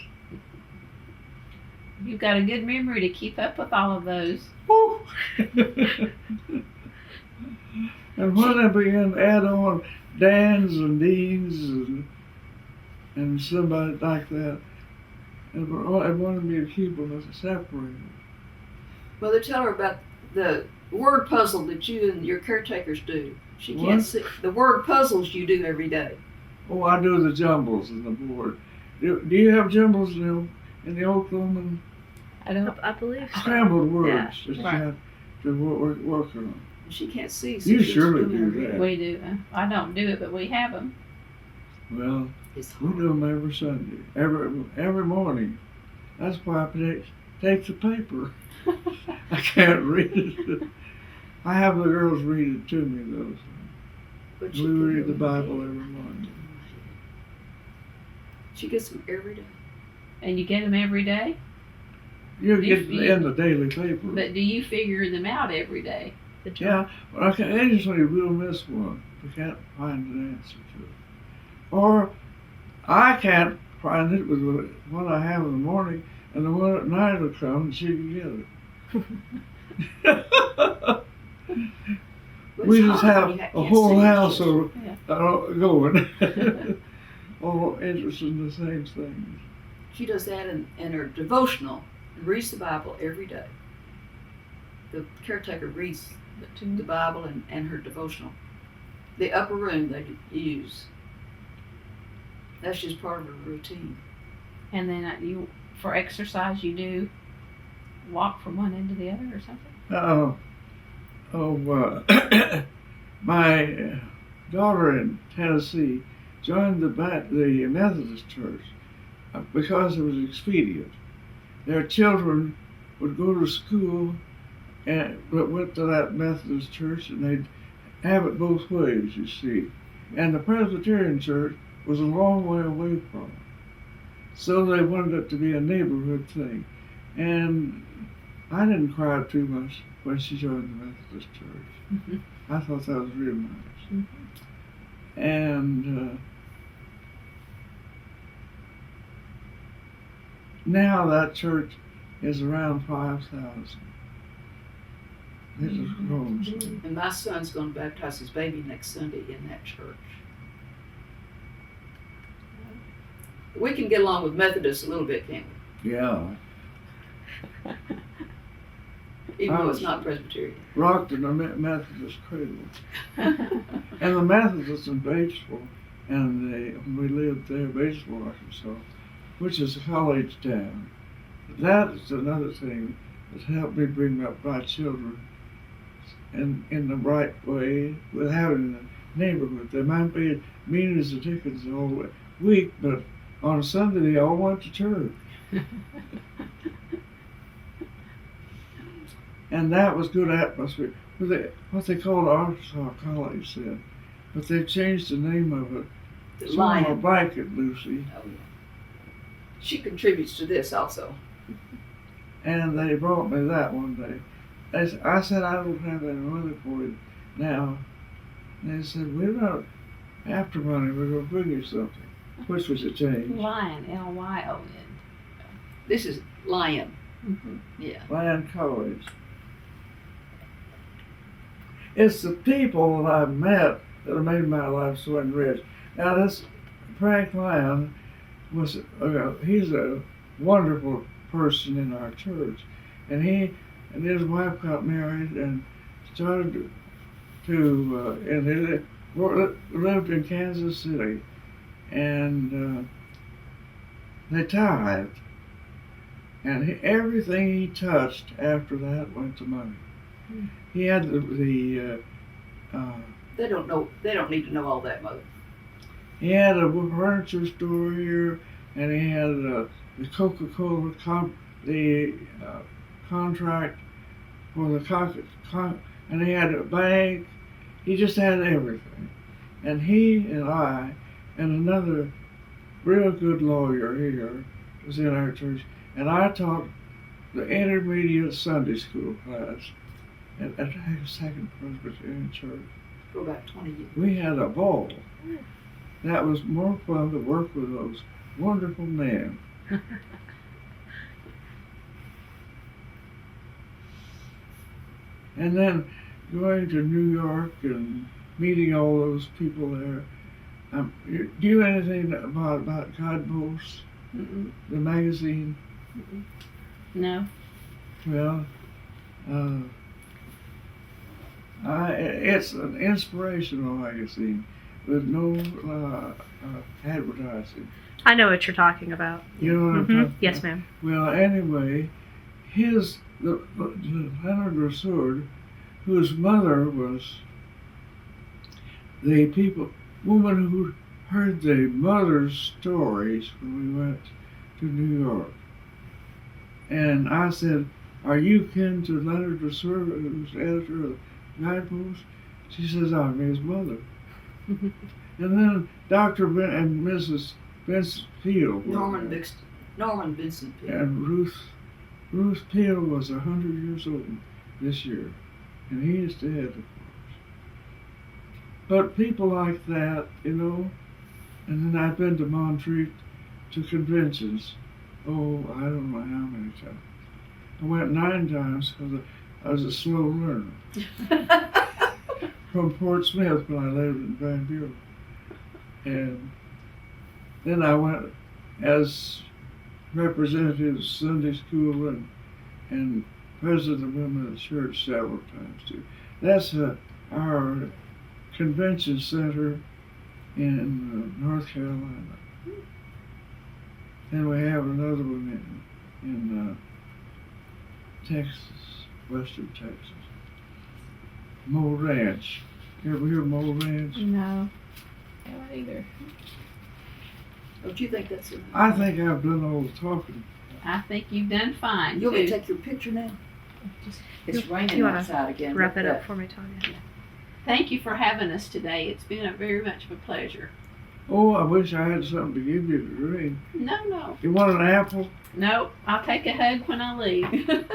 You've got a good memory to keep up with all of those. Woo! And when I began to add on Dans and Deans and somebody like that, I wanted me to keep them separated. Mother, tell her about the word puzzle that you and your caretakers do. She can't What? see the word puzzles you do every day. Oh, I do the jumbles in the board. Do you have jumbles in the Oklahoma I believe so. scrambled words Yeah. that you Right. have to work on? She can't see. So You she's surely doing do her that. We do. I don't do it, but we have them. Well, It's we hard. do them every Sunday, every morning. That's why I take the paper. I can't read it. I have the girls read it to me though. But We she can read the really Bible get it. every morning. She gets them every day. And you get them every day? You You- get in the daily paper. But do you figure them out every day? The job. Yeah, but I can occasionally we'll miss one. We can't find an answer to it. Or I can't find it with the one I have in the morning, and the one at night will come and she can get it. But We it's just hard have when you a can't whole see. household Yeah. going, all interested in the same things. She does that in her devotional and reads the Bible every day. The caretaker reads the Bible and her devotional. The upper room they use. That's just part of her routine. And then for exercise, you do walk from one end to the other or something? My daughter in Tennessee joined the Methodist Church because it was expedient. Their children would go to school but went to that Methodist church, and they'd have it both ways, you see. And the Presbyterian church was a long way away from it. So they wanted it to be a neighborhood thing. And I didn't cry too much when she joined the Methodist church. I thought that was real nice. And now that church is around 5,000. It has grown. And my son's going to baptize his baby next Sunday in that church. We can get along with Methodists a little bit, can't we? Yeah. Even though it's not Presbyterian. Rocked in a Methodist cradle. And the Methodists in Batesville, and we lived there, Batesville, Arkansas, which is a college town. That is another thing that helped me bring up my children in the right way, with having a neighborhood. They might be mean as the dickens all week, but on Sunday they all went to church. And that was good atmosphere. What they called Arkansas College then, but they've changed the name of it. The It's Lion. on my blanket, Lucy. Oh, yeah. She contributes to this also. And they brought me that one day. I said, I don't have any money for it now. And they said, we're not after money, we're going to bring you something. Which was a change. Lyon, Lyon. This is Lion. Yeah. Land College. It's the people that I've met that have made my life so enriched. Now this Frank Lyon was, he's a wonderful person in our church. And he and his wife got married and started and they lived in Kansas City. And they tithed. And everything he touched after that went to money. He had They don't know. They don't need to know all that, Mother. he had a furniture store here, and he had the Coca-Cola contract for the and he had a bank. He just had everything. And he and I and another real good lawyer here was in our church, and I taught the intermediate Sunday school class at the Second Presbyterian Church. For about 20 years. We had a ball. That was more fun to work with those wonderful men. And then going to New York and meeting all those people there. Do you know anything about Guideposts, the magazine? No. Well, it's an inspirational magazine with no advertising. I know what you're talking about. You know what I'm talking Yes, about? ma'am. Well, anyway, the Leonard Rousseau, whose mother was the woman who heard the mother's stories when we went to New York. And I said, are you kin to Leonard Rousseau, who's editor of Guidepost? She says, I'm his mother. And then Dr. and Mrs. Vincent Peel. Norman Vincent Peel. And Ruth Peel was 100 years old this year. And he is dead, of course. But people like that, you know, and then I've been to Montreat to conventions. Oh, I don't know how many times. I went 9 times because I was a slow learner. From Fort Smith when I lived in Van Buren. And then I went as representative of Sunday school and president of Women of the Church several times too. That's our convention center in North Carolina. And we have another one in Texas, western Texas. Mole Ranch. You ever hear of Mole Ranch? No. I don't either. Don't you think that's it? I think I've done all the talking. I think you've done fine. You want me to too. take your picture now? Just It's you raining wanna outside again. wrap it Look up for me, Tanya. Thank you for having us today. It's been very much of a pleasure. Oh, I wish I had something to give you to drink. No. You want an apple? No, I'll take a hug when I leave.